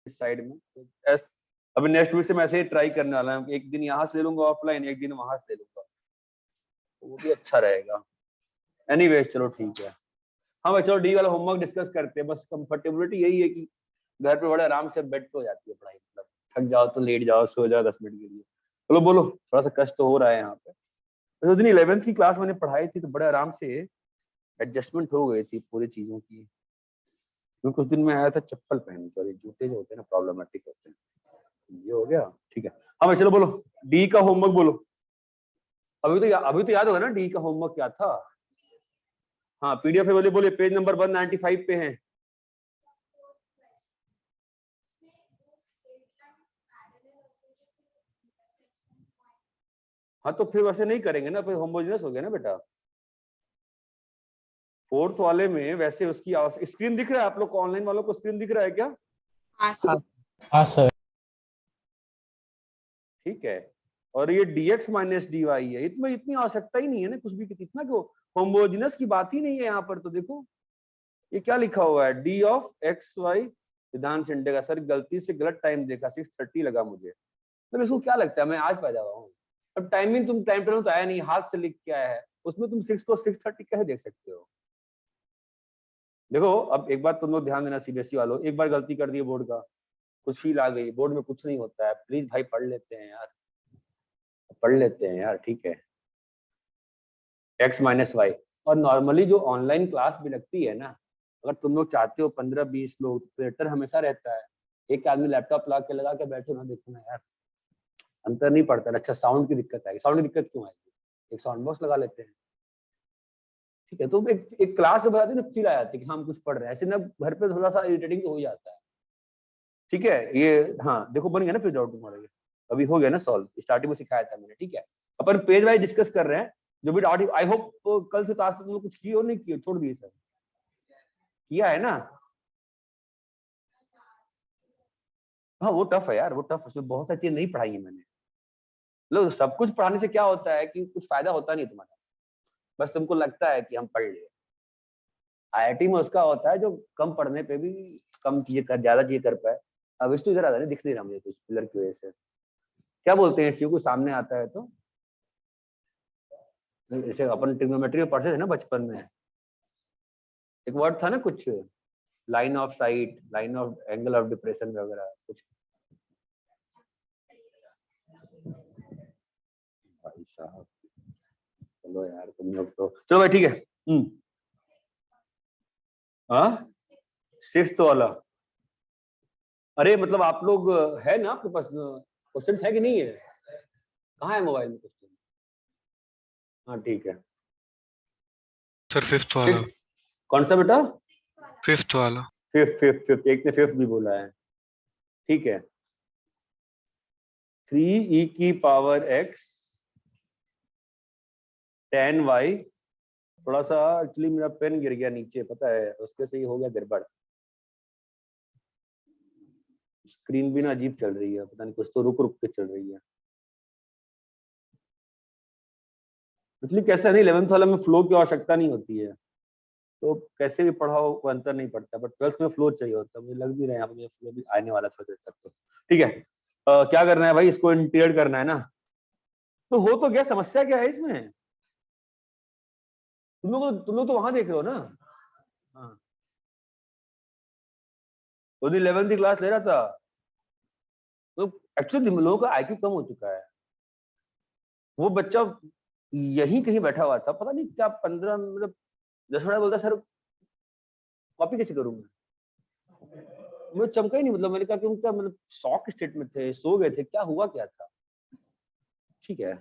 इस साइड में, तो एस अभी नेक्स्ट वीक से मैं ऐसे ही ट्राई करने वाला हूँ, एक दिन यहाँ से ले लूंगा ऑफलाइन, एक दिन वहां से ले लूंगा, वो भी अच्छा रहेगा। एनीवेज चलो ठीक है। हाँ भाई चलो डी वाला होमवर्क डिस्कस करते हैं। बस कंफर्टेबिलिटी यही है कि घर पे बड़े आराम से बेड पे हो जाती है पढ़ाई, मतलब थक जाओ तो लेट जाओ, सो जाओ 10 मिनट के लिए। चलो बोलो, थोड़ा सा कष्ट तो हो रहा है यहाँ पे। उस दिन 11th की क्लास मैंने पढ़ाई थी तो बड़े आराम से एडजस्टमेंट हो गई थी पूरी चीजों की। क्योंकि कुछ दिन में आया था चप्पल पहन कर, जूते जो होते हैं ना प्रॉब्लमेटिक होते हैं। ये हो गया ठीक है। हाँ भाई चलो बोलो, डी का होमवर्क बोलो। अभी तो याद होगा ना डी का होमवर्क क्या था। हाँ पीडीएफ वाले बोले, पेज नंबर 195 पे है। हाँ तो फिर वैसे नहीं करेंगे ना, फिर होमोजेनस हो गया ना बेटा। फोर्थ वाले में वैसे उसकी स्क्रीन दिख रहा है आप लोग को, ऑनलाइन वालों को स्क्रीन दिख रहा है क्या? हाँ सर। हाँ सर। ठीक है। और ये dx माइनस dy है, इसमें इतनी आवश्यकता ही नहीं है ना कुछ भी, इतना क्यों होमोजेनस की बात ही नहीं है यहाँ पर। तो देखो ये क्या लिखा हुआ है, डी ऑफ एक्स वाई विधान से इंटेग्रल। सर गलती से गलत टाइम देखा, 6:30 लगा मुझे। मतलब इसको क्या लगता है मैं आज पैदा हुआ हूँ? अब टाइमिंग तुम टाइम टेबल तो आया नहीं, हाथ से लिख के आया है, उसमें तुम 6 को 6:30 कैसे देख सकते हो? देखो अब एक बात तुम लोग ध्यान देना, सीबीएसई वालों, एक बार गलती कर दी बोर्ड का, कुछ फील आ गई, बोर्ड में कुछ नहीं होता है, प्लीज भाई पढ़ लेते हैं यार, पढ़ लेते हैं यार, ठीक है। X minus y. और नॉर्मली जो ऑनलाइन क्लास भी लगती है ना, अगर तुम लोग चाहते हो 15-20 लोग, बेटर हमेशा रहता है एक आदमी लैपटॉप ला के लगा के बैठे ना, देखो ना यार अंतर नहीं पड़ता ना। अच्छा साउंड की दिक्कत आएगी, साउंड की दिक्कत क्यों आएगी, एक साउंड बॉक्स लगा लेते हैं, ठीक है। तो एक क्लास से बताते ना फील आ जाती है कि हम कुछ पढ़ रहे हैं, ऐसे ना घर पे थोड़ा सा इरिटेटिंग तो हो जाता है, ठीक है। ये हाँ देखो बन गया ना फिर डाउट तुम्हारा, ये अभी हो गया ना सॉल्व, स्टार्टिंग में सिखाया था मैंने, ठीक है। अपन पेज वाइज डिस्कस कर रहे हैं जो भी डाउट। आई होप कल से आज तक तुम लोग कुछ किए और नहीं किए, छोड़ दिए सब, किया है ना? हाँ वो टफ है यार, वो टफ, उसमें बहुत सारी चीजें नहीं पढ़ाई है मैंने। लो सब कुछ पढ़ाने से क्या होता है कि कुछ फायदा होता नहीं तुम्हारा, बस तुमको लगता है कि हम पढ़ लिए। आईआईटी में उसका होता है जो कम पढ़ने पे भी कम चीजें कर, ज्यादा चीजें कर पाए। अब इस तो इधर आता नहीं, दिख नहीं रहा मुझे कुछ पिलर की वजह से। क्या बोलते हैं इस चीज को, सामने आता है तो जैसे अपन ट्रिग्नोमेट्री में पढ़ते थे ना बचपन में, एक वर्ड था ना कुछ, line of site, line of angle of depression वगैरह कुछ। भाई साहब चलो यार तुम लोग तो, चलो भाई ठीक है। हाँ 6th वाला, अरे मतलब आप लोग है ना आपके पास क्वेश्चन है कि नहीं है? कहाँ है मोबाइल में क्वेश्चन? हाँ ठीक है सर 5th वाला। कौन सा बेटा? 5th वाला। फिफ्थ, एक ने फिफ्थ भी बोला है, ठीक है। 3e की पावर x tan y, थोड़ा सा एक्चुअली मेरा पेन गिर गया नीचे पता है, उसके से ही हो गया गड़बड़। स्क्रीन भी ना अजीब चल रही है, पता नहीं कुछ तो रुक रुक के चल रही है। एक्चुअली कैसा नहीं, 11th वाला में फ्लो की आवश्यकता नहीं होती है, तो कैसे भी पढ़ाओ कोई अंतर नहीं पड़ता, बट 12th में फ्लो चाहिए होता है। मुझे लग भी रहा है यहाँ पे फ्लो भी आने वाला थोड़ी देर तक तो, ठीक है। क्या करना है भाई, इसको इंटीग्रेट करना है ना, तो हो तो गया। समस्या क्या है इसमें? तुम लोग तो वहां देख रहे हो ना। हाँ वो दिन 11th की क्लास ले रहा था, तो एक्चुअली लोगों का आईक्यू कम हो चुका है। वो बच्चा यहीं कहीं बैठा हुआ था, पता नहीं क्या 15 मतलब 10 मिनट बोलता सर कॉपी कैसे करूं मैं, मुझे चमका ही नहीं। मतलब मैंने कहा कि उनका मतलब शॉक स्टेट में थे, सो गए थे, क्या हुआ क्या था, ठीक है।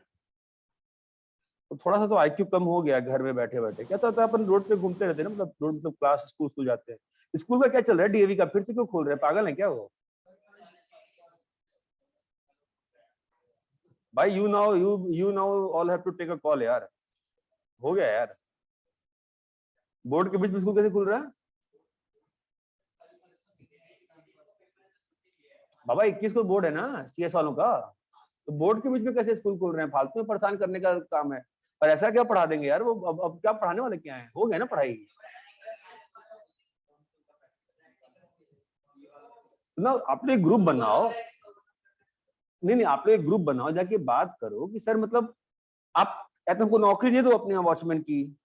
तो थोड़ा सा तो आईक्यू कम हो गया घर में बैठे बैठे। क्या होता है अपन रोड पे घूमते रहते हैं ना, मतलब रोड मतलब क्लास स्कूल जाते हैं। स्कूल का क्या चल रहा है, डीएवी का फिर से क्यों खोल रहे हैं, पागल है क्या वो? भाई you now all have to take a call यार, हो गया यार। बोर्ड के बीच में स्कूल कैसे खुल रहा है बाबा? 21 को बोर्ड है ना सीएस वालों का, तो बोर्ड के बीच में कैसे स्कूल खोल रहे हैं? फालतू में परेशान करने का काम है। और ऐसा क्या पढ़ा देंगे यार वो, अब क्या पढ़ाने वाले क्या है, हो गया ना पढ़ाई। ना आप लोग एक ग्रुप बनाओ, नहीं आप लोग एक ग्रुप बनाओ, जाके बात करो कि सर मतलब आप तुमको नौकरी दे दो अपने यहाँ वॉचमैन की।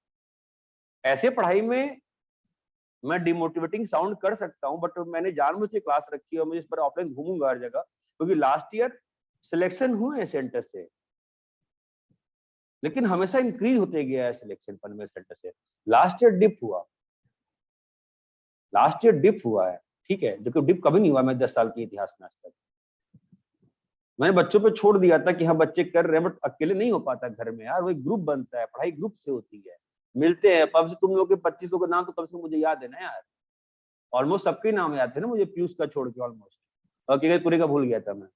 ऐसे पढ़ाई में मैं डिमोटिवेटिंग साउंड कर सकता हूँ, बट मैंने जानबूझ के क्लास रखी है और मुझे इस पर ऑफलाइन घूमूंगा हर जगह, क्योंकि लास्ट ईयर सिलेक्शन हुए हैं सेंटर से, लेकिन हमेशा इंक्रीज होते गया है सिलेक्शन पनवेल सेंटर से। लास्ट ईयर डिप हुआ, लास्ट ईयर डिप हुआ है, ठीक है, जो कि डिप कभी नहीं हुआ मैं 10 साल के इतिहास में आज तक। मैंने बच्चों पे छोड़ दिया था कि हाँ बच्चे कर रहे हैं, बट अकेले नहीं हो पाता घर में यार, वो एक ग्रुप बनता है, पढ़ाई ग्रुप से होती है, मिलते हैं। अब से तुम लोग के 25 लोगों का नाम तो कम से कम मुझे याद है ना यार, ऑलमोस्ट सबके नाम याद थे ना मुझे, पीयूष का छोड़ के ऑलमोस्ट, और केके पूरे का भूल गया था मैं,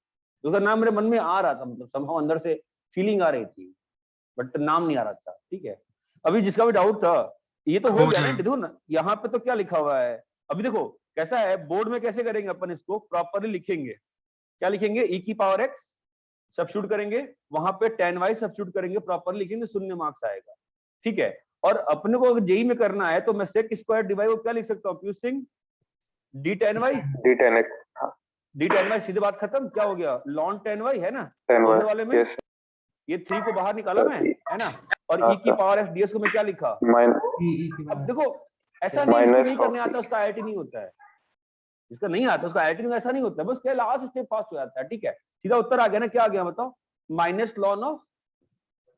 उसका नाम मेरे मन में आ रहा था, मतलब समहाउ अंदर से फीलिंग आ रही थी, बट नाम नहीं आ रहा था, ठीक है। अभी जिसका भी डाउट था ये तो हो गया ना, देखो ना यहाँ पे तो क्या लिखा हुआ है, अभी देखो कैसा है, बोर्ड में कैसे करेंगे अपन, इसको प्रॉपरली लिखेंगे, क्या लिखेंगे, e की पावर x सब्स्टिट्यूट करेंगे, वहां पे tan y सब्स्टिट्यूट करेंगे, प्रॉपरली लिखेंगे, 0 मार्क्स आएगा, ठीक है। और अपने को अगर जेई में करना है तो मैं sec स्क्वायर डिवाइड को क्या लिख सकता हूँ, Piyush Singh, d tan y, d tan y, सीधे बात खत्म, क्या हो गया, ln tan y है ना, उधर वाले में ये 3 को बाहर निकाला मैं, है ना, और e की पावर f ds को मैं क्या लिखा, अब देखो ऐसा नहीं, इसको नहीं करने आता उसका आईआईटी नहीं होता है, जिसका नहीं आता उसका आईआईटी ऐसा नहीं होता है, बस क्या लास्ट स्टेप फास्ट हो जाता है, ठीक है। सीधा उत्तर आ गया ना, क्या आ गया बताओ, minus lawn of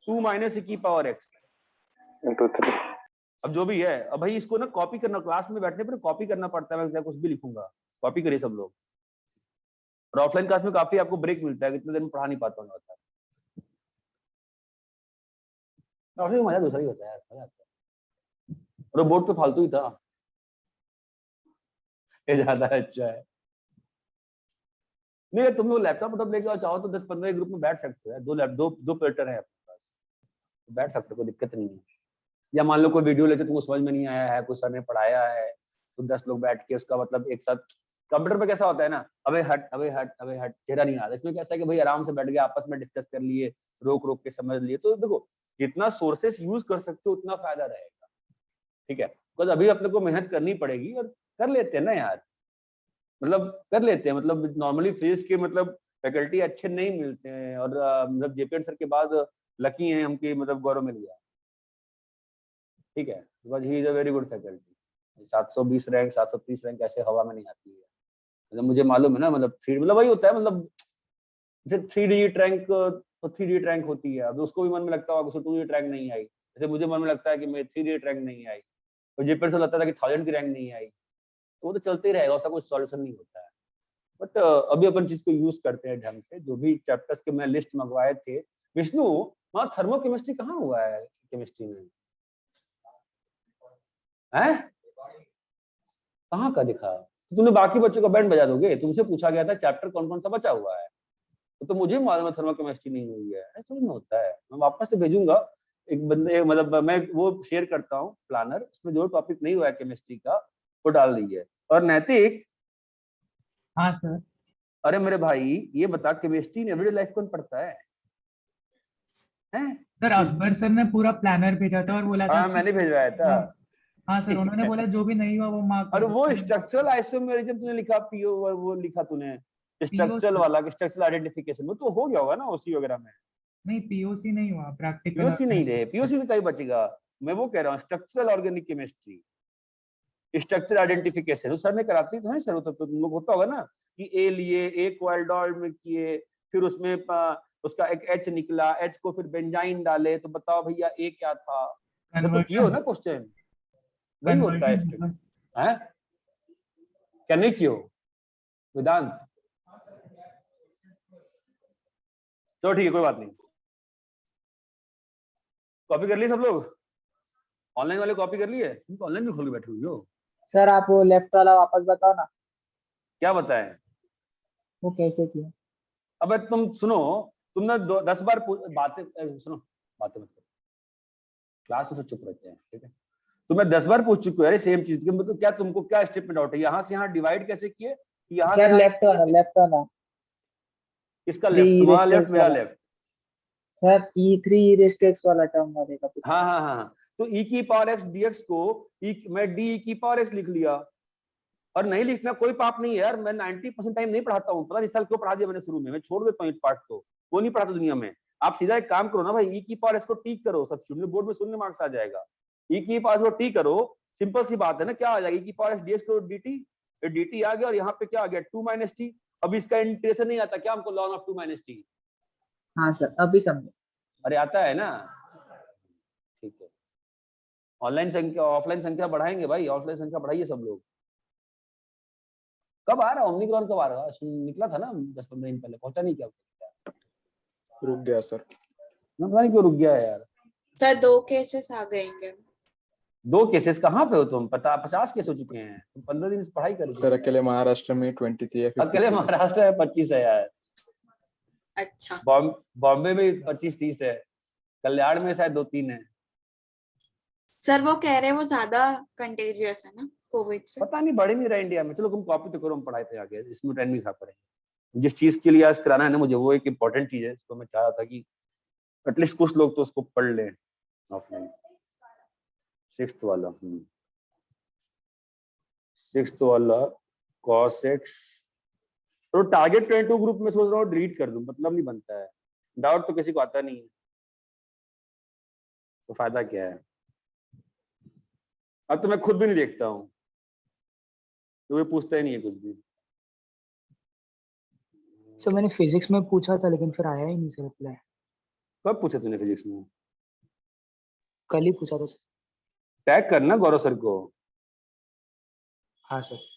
2 minus e की पावर x इंटू 3। अब जो भी है, अब भाई इसको ना कॉपी करना, क्लास में बैठने पर कॉपी करना पड़ता है, मैं कुछ भी लिखूंगा, कॉपी करिए सब लोग, और ऑफलाइन क्लास में काफी आपको ब्रेक मिलता है, इतने दिन में पढ़ा नहीं पाता हूँ, ऑफलाइन मजा दूसरा ही होता है यार, मजा आता है, और बोर्ड तो फालतू ही था, ये ज्यादा अच्छा है। नहीं तुम लोग लैपटॉप लेके आओ, चाहो तो 10-15 ग्रुप में बैठ सकते हो, दो प्रिंटर है अपने पास, बैठ सकते हो, कोई दिक्कत नहीं है। या मान लो कोई वीडियो लेके तुमको समझ में नहीं आया है, कुछ सर ने पढ़ाया है, तो 10 लोग बैठ के उसका मतलब एक साथ, कंप्यूटर पे कैसा होता है ना, अबे हट अबे हट अबे हट, चेहरा नहीं आता, इसमें कैसा है कि भाई आराम से बैठ गए, आपस में डिस्कस कर लिए, रोक रोक के समझ लिए, तो देखो जितना सोर्सेस यूज कर सकते हो उतना फायदा रहेगा, ठीक है। बिकॉज अभी अपने को मेहनत करनी पड़ेगी, और कर लेते हैं ना यार, मतलब कर लेते हैं, मतलब नॉर्मली फिजिक्स के मतलब फैकल्टी अच्छे नहीं मिलते हैं, और मतलब जेपीएन सर के बाद लकी हैं हम कि मतलब गौरव मिल गया, ठीक है, because he is a very good faculty. 720 rank 730 rank ऐसे हवा में नहीं आती है, मतलब मुझे मालूम है ना, मतलब मतलब वही होता है, मतलब जैसे 3 डिजिट रैंक तो 3 डिजिट रैंक होती है, अब उसको भी मन में लगता होगा उसको 2 डिजिट रैंक नहीं आई, जैसे मुझे मन में लगता है कि मैं 3 डिजिट रैंक नहीं आई, और जेपीएन सर लगता था कि 1000 की रैंक नहीं आई, तो वो तो चलते ही रहेगा, उसका कुछ सॉल्यूशन नहीं होता है। बट अभी अपन चीज को यूज करते हैं ढंग से, जो भी चैप्टर्स के मैं लिस्ट मंगवाए थे, विष्णु वहाँ थर्मोकेमिस्ट्री कहाँ हुआ है केमिस्ट्री में, है कहाँ का दिखा, तो तुमने बाकी बच्चों का बैंड बजा दोगे, तुमसे पूछा गया था चैप्टर कौन कौन सा बचा हुआ है, तो मुझे मालूम है थर्मोकेमिस्ट्री नहीं हुई है, ऐसा नहीं होता है, मैं वापस से भेजूंगा एक बंदे, मतलब मैं वो शेयर करता हूँ प्लानर, उसमें जो टॉपिक नहीं हुआ है केमिस्ट्री का वो डाल दीजिए। और नैतिक, हाँ सर। अरे मेरे भाई ये बता, केमिस्ट्री इन एवरीडे लाइफ कौन पढ़ता है? सर अकबर सर ने पूरा प्लानर भेजा था और बोला था हाँ मैंने भेजवाया था। हाँ सर, उन्होंने बोला जो भी नहीं हुआ वो मार्क और वो स्ट्रक्चरल आइसोमेरिज्म तूने लिखा, पीओ वो लिखा तूने स्ट्रक्चरल वाला, स्ट्रक्चरल आइडेंटिफिकेशन, वो तो हो गया होगा ना ओसी वगैरह में। नहीं, पीओसी नहीं हुआ, प्रैक्टिकल पीओसी नहीं रहे, पीओसी तो कहीं बचेगा, मैं वो कह रहा हूँ structural organic chemistry, structure identification sir ने कराती तो है सर, तो तुम लोग होता होगा ना कि ए लिए, ए को एल्डोल में किए, फिर उसमें उसका एक एच निकला, एच को फिर बेंजाइन डाले, तो बताओ भैया ए क्या था, जब तो किए हो ना क्वेश्चन, वही होता है क्या नहीं किए हो वेदांत? चलो ठीक है कोई बात नहीं, कॉपी कर लिए सब लोग, ऑनलाइन वाले कॉपी कर लिए, तुम ऑनलाइन भी खोल के बैठे हुई हो सर, आप वो लेफ्ट वाला वापस बताओ ना, क्या बताएं वो कैसे किया। अबे तुम सुनो, तुमने 10 बार बातें सुनो, बातें मत करो, क्लास में चुप रहते हैं, ठीक है। तो मैं 10 बार पूछ चुकी हूँ सेम चीज की, मतलब क्या तुमको क्या स्टेप में डाउट है, यहाँ से यहाँ डिवाइड कैसे किए, यहाँ सर लेफ्ट वाला किसका लेफ्ट, तुम्हारा लेफ्ट मेरा वाला। लेफ्ट, सर e3 वाला टर्म वाले का पूछा। हाँ, तो e की पावर x dx को मैं d e की पावर x लिख लिया, और नहीं लिखना कोई पाप नहीं है यार। मैं 90% टाइम नहीं पढ़ाता हूँ, पता नहीं इस साल क्यों पढ़ा दिया मैंने शुरू में, मैं छोड़ देता हूँ पार्ट को, वो नहीं पढ़ाता दुनिया में। आप सीधा एक काम करो ना भाई, ई की पावर इसको टी करो, सब शून्य, बोर्ड में शून्य मार्क्स आ जाएगा। ई की पावर को टी करो, सिंपल सी बात है ना, क्या आ जाएगा, ई की पावर डी एक्स करो dt, dt आ गया, और यहाँ पे क्या आ गया 2 - t। अब इसका इंटीग्रेशन नहीं आता क्या हमको, ln of 2 - t? हाँ सर, अभी समझे। अरे आता है ना, ठीक है। ऑनलाइन संख्या ऑफलाइन संख्या बढ़ाएंगे भाई, ऑफलाइन संख्या बढ़ाइए सब लोग। कब आ रहा है ओमिक्रॉन, कब आ रहा है? निकला था ना 10-15 दिन पहले, पहुंचा नहीं क्या? रुक गया सर। ना पता नहीं क्यों रुक गया है यार। सर 2 केसेस आ गए हैं। 2 केसेस कहाँ पे हो तुम? 50 केस हो चुके हैं, तुम 15 दिन से पढ़ाई कर सर अकेले महाराष्ट्र में 23 है, 53 अकेले महाराष्ट्र में 25 है यार, अच्छा, बॉम्बे में 25-30 है, कल्याण में शायद 2-3 है। सर वो कह रहे हैं वो ज्यादा कंटेजियस है ना कोविड से। पता नहीं, बढ़ ही नहीं रहा इंडिया में। चलो तुम कॉपी तो करो, हम पढ़ाई थे आगे, इसमें टाइम नहीं खा पड़ेंगे। जिस चीज के लिए आज कराना है ना मुझे, वो एक इम्पोर्टेंट चीज है, इसको मैं चाह रहा था कि एटलीस्ट कुछ लोग तो उसको पढ़ लें ऑफलाइन। 6th वाला 6th वाला cos x, तो टारगेट 22 ग्रुप में सोच रहा हूँ डिलीट कर दूं, मतलब नहीं बनता है, डाउट तो किसी को आता नहीं है, तो फायदा क्या है? अब तो मैं खुद भी नहीं देखता हूँ, तो ये पूछता ही नहीं है कुछ भी। सर मैंने फिजिक्स में पूछा था लेकिन फिर आया ही नहीं सर रिप्लाई। कब पूछा तूने फिजिक्स में? कल ही पूछा था सर। टैग करना गौरव सर को। हाँ सर।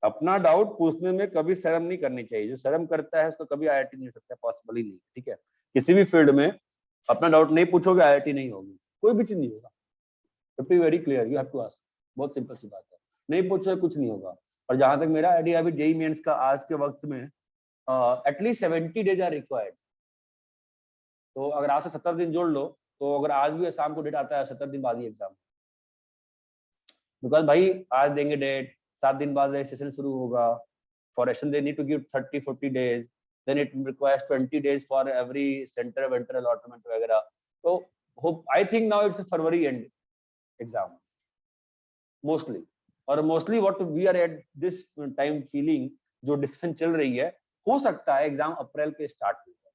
अपना डाउट पूछने में कभी शर्म नहीं करनी चाहिए, जो शर्म करता है उसको कभी आईआईटी नहीं हो सकता, पॉसिबल ही नहीं, ठीक है। किसी भी फील्ड में अपना डाउट नहीं पूछोगे आईआईटी नहीं होगी, कोई भी चीज नहीं होगा। Be very clear, you have to ask, बहुत सिंपल सी बात है, नहीं पूछोगे कुछ नहीं होगा। और जहां तक मेरा आइडिया अभी जेईई मेंस का आज के वक्त में एटलीस्ट 70 डेज आर रिक्वायर्ड। तो अगर आज से 70 दिन जोड़ लो, तो अगर आज भी शाम को डेट आता है 70 दिन बाद ही एग्जाम, बिकॉज भाई आज देंगे डेट, 7 दिन बाद रजिस्ट्रेशन शुरू होगा, for registration they need to give 30-40 days, then it requires 20 days for every centre वेंटर अलॉटमेंट वगैरह। तो hope I think now it's February end exam mostly, और mostly what we are at this time feeling, जो discussion चल रही है, हो सकता है एग्जाम अप्रैल के स्टार्ट हो जाए,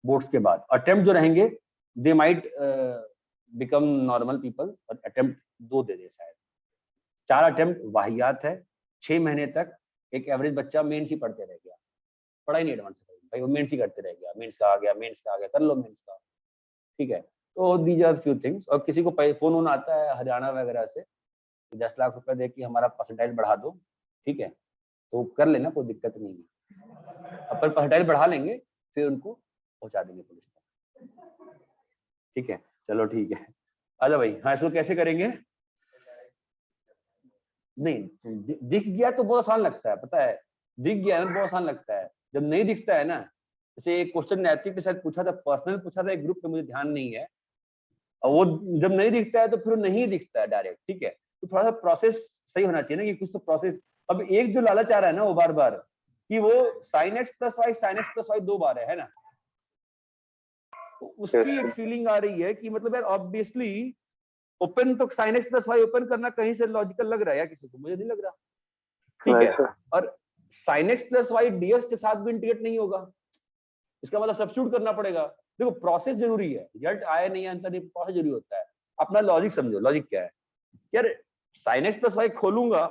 बोर्ड्स के बाद। अटेम्प्ट जो रहेंगे they might become normal people, और अटेम्प्ट 2 दे दे शायद। 4 अटेम्प्ट वाहियात है, 6 महीने तक एक एवरेज बच्चा मेंस ही पढ़ते रह गया, पढ़ाई नहीं एडवांस भाई, वो मेंस ही करते रह गया, मेंस का आ गया, मेंस का आ गया, कर लो मेंस का, ठीक है। तो दीज आर फ्यू थिंग्स। और किसी को फोन वोन आता है हरियाणा वगैरह से, 10 लाख रुपए दे कि हमारा परसेंटाइल बढ़ा दो, ठीक है, तो कर लेना, कोई दिक्कत नहीं है, अपन परसेंटाइल बढ़ा लेंगे, फिर उनको पहुंचा देंगे पुलिस तक, ठीक है। चलो ठीक है, आजा भाई। हाँ, इसको कैसे करेंगे? नहीं दिख गया तो बहुत आसान लगता है, पता है, दिख गया ना बहुत आसान लगता है, जब नहीं दिखता है ना, जैसे एक क्वेश्चन नैतिक के साथ पूछा था, पर्सनल पूछा था एक ग्रुप पे, मुझे ध्यान नहीं है, और वो जब नहीं दिखता है तो फिर नहीं दिखता है डायरेक्ट, ठीक है। तो थोड़ा सा प्रोसेस सही होना चाहिए ना, कि कुछ तो प्रोसेस। अब एक जो लालच आ रहा है ना वो बार बार, कि वो sin x + y sin x + y 2 बार है ना, तो उसकी एक फीलिंग आ रही है कि मतलब यार ऑब्वियसली ओपन तो sin x + y ओपन करना कहीं से लॉजिकल लग रहा है या किसी को, मुझे नहीं लग रहा, ठीक है। और sin x + y dx के साथ भी इंटीग्रेट नहीं होगा, इसका मतलब सब्स्टिट्यूट करना पड़ेगा। देखो प्रोसेस जरूरी है, रिजल्ट आए नहीं आंसर नहीं, प्रोसेस जरूरी होता है। अपना लॉजिक समझो, लॉजिक क्या है यार, sin x + y खोलूंगा,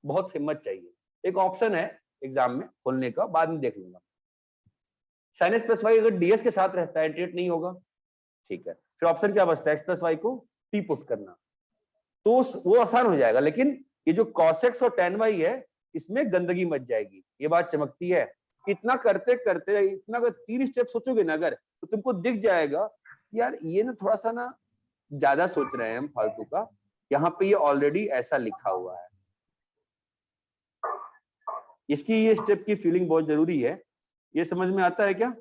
बहुत हिम्मत चाहिए, एक ऑप्शन है एग्जाम में खोलने का, बाद में देख लूंगा। sin x + y अगर ds के साथ रहता है इंटीग्रेट नहीं होगा, ठीक है, फिर ऑप्शन क्या बचता है, x + y को t पुट करना, तो वो आसान हो जाएगा। लेकिन ये जो cos x और tan y है, इसमें गंदगी मच जाएगी, ये बात चमकती है। इतना करते करते, इतना अगर 3 स्टेप सोचोगे ना अगर, तो तुमको दिख जाएगा यार ये ना थोड़ा सा ना ज्यादा सोच रहे हैं हम फालतू का, यहाँ पे ये ऑलरेडी ऐसा लिखा हुआ है। इसकी ये स्टेप की फीलिंग बहुत जरूरी है, ये समझ में आता है क्या?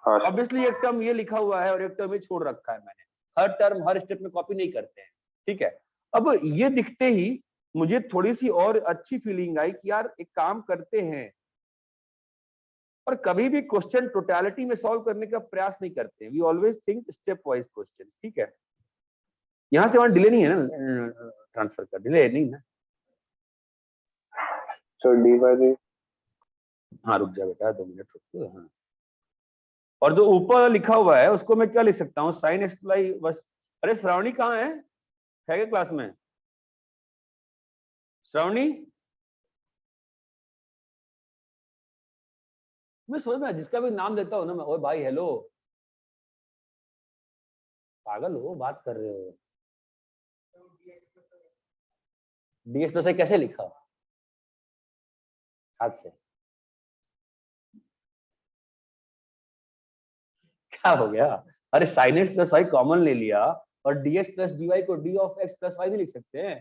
ऑब्वियसली एक टर्म ये लिखा हुआ है और एक टर्म ये छोड़ रखा है मैंने, हर टर्म हर स्टेप में कॉपी नहीं करते हैं, ठीक है। अब ये दिखते ही मुझे थोड़ी सी और अच्छी फीलिंग आई कि यार एक काम करते हैं, और कभी भी क्वेश्चन टोटलिटी में सॉल्व करने का प्रयास नहीं करते, we always think step wise question. ठीक है, यहां से वहां डिले नहीं है ना, ट्रांसफर का डिले नहीं ना। Sir D by D. हाँ रुक जा बेटा, 2 मिनट रुक। हाँ, और जो ऊपर लिखा हुआ है उसको मैं क्या लिख सकता हूँ, साइन एक्स प्लाई बस। अरे श्रावणी कहाँ है क्या क्लास में? श्रावणी, मैं समझ में जिसका भी नाम देता हूँ ना मैं, ओए भाई हेलो, पागल हो, बात कर रहे हो? डीएक्स प्लस कैसे लिखा हाथ से? क्या हो गया? अरे sine x plus y common ले लिया और डीएक्स प्लस डीवाई को d of x plus y नहीं लिख सकते हैं?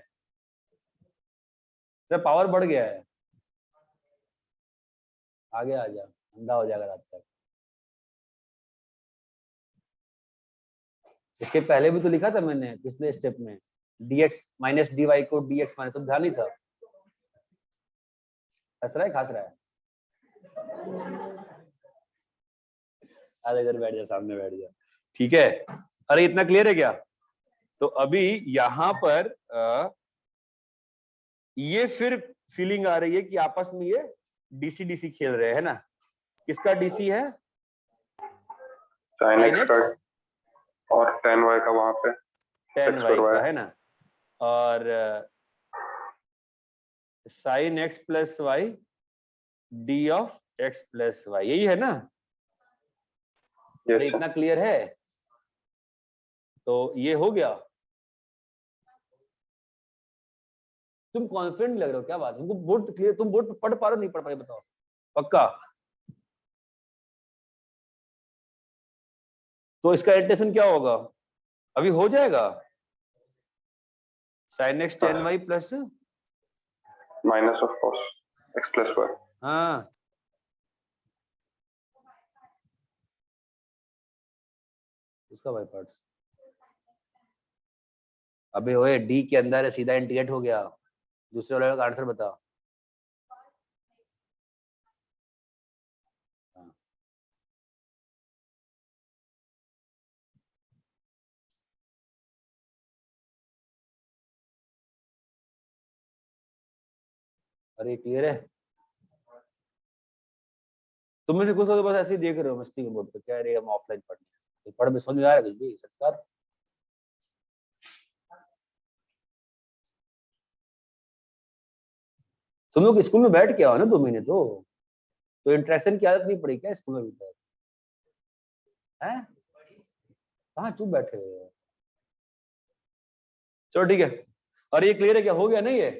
तो पावर बढ़ गया है, आगे आ जा, अंधा हो जाएगा रात तक। इसके पहले भी तो लिखा था मैंने पिछले स्टेप में, dx माइनस dy को dx माइनस, तो ध्यान नहीं था। हंस रहा है, खास रहा है? अरे इधर बैठ जा, सामने बैठ जा, ठीक है। अरे इतना क्लियर है क्या? तो अभी यहाँ पर ये फिर फीलिंग आ रही है कि आपस में ये डीसी डीसी खेल रहे हैं ना। किसका डीसी है? साइन एक्स का और tan y का वहां पे tan y का है ना, और sine x plus y d of x plus y, यही है ना? yes, इतना क्लियर है? तो ये हो गया। तुम कॉन्फिडेंट लग रहे हो, क्या बात? तुमको बोर्ड क्लियर, तुम बोर्ड पढ़ पा रहे हो नहीं पढ़ पा रहे, बताओ पक्का? तो इसका एडिशन क्या होगा? अभी हो जाएगा sine x ten y plus minus of cos x plus y. हाँ, इसका बाई पार्ट्स। अबे ओए, डी के अंदर है, सीधा इंटीग्रेट हो गया। दूसरे वाले का आंसर बता। हाँ। अरे क्लियर है? तुम में से कुछ तो बस ऐसे ही देख रहे हो मस्ती के बोर्ड पे, क्या रे हम ऑफलाइन पढ़ने, पढ़ में समझ में आ रहा है कुछ भी संस्कार? तुम लोग स्कूल में बैठ के आओ ना 2 महीने, तो इंटरेक्शन की आदत नहीं पड़ी क्या स्कूल में भी तक? हैं? कहाँ चुप बैठे हुए हो? चलो ठीक है। और ये क्लियर है क्या? हो गया नहीं? ये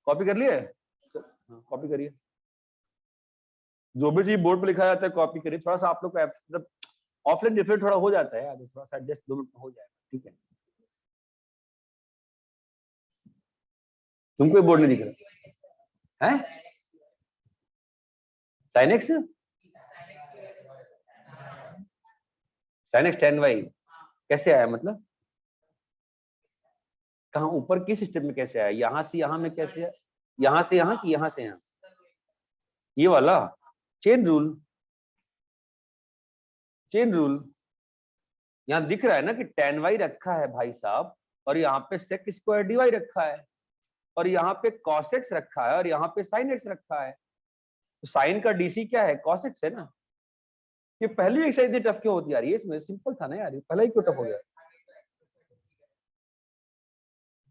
कॉपी कर लिए? कॉपी करिए, जो भी चीज बोर्ड पे लिखा जाता है कॉपी करिए। थोड़ा सा आप लोग का मतलब ऑफलाइन डिफरेंट थोड़ा हो जाता है, थोड़ा सा एडजस्ट 2 मिनट में हो जाएगा, ठीक है? तुमको बोर्ड नहीं दिख रहा है? साइन एक्स टेन वाई कैसे आया? मतलब कहाँ ऊपर किस स्टेप में कैसे आया? यहाँ से यहाँ में कैसे है? यहाँ से यहाँ कि यहाँ से यहाँ? ये वाला चेन रूल, चेन रूल यहाँ दिख रहा है ना कि tan y रखा है भाई साहब, और यहाँ पे sec स्क्वायर dy रखा है, और यहाँ पे cos x रखा है, और यहाँ पे sin x रखा है। तो sin का dc क्या है? cos x है ना। ये पहली एक्सरसाइज टफ क्यों होती आ रही है? इसमें सिंपल था ना यार, ये पहला ही क्यों टफ हो गया?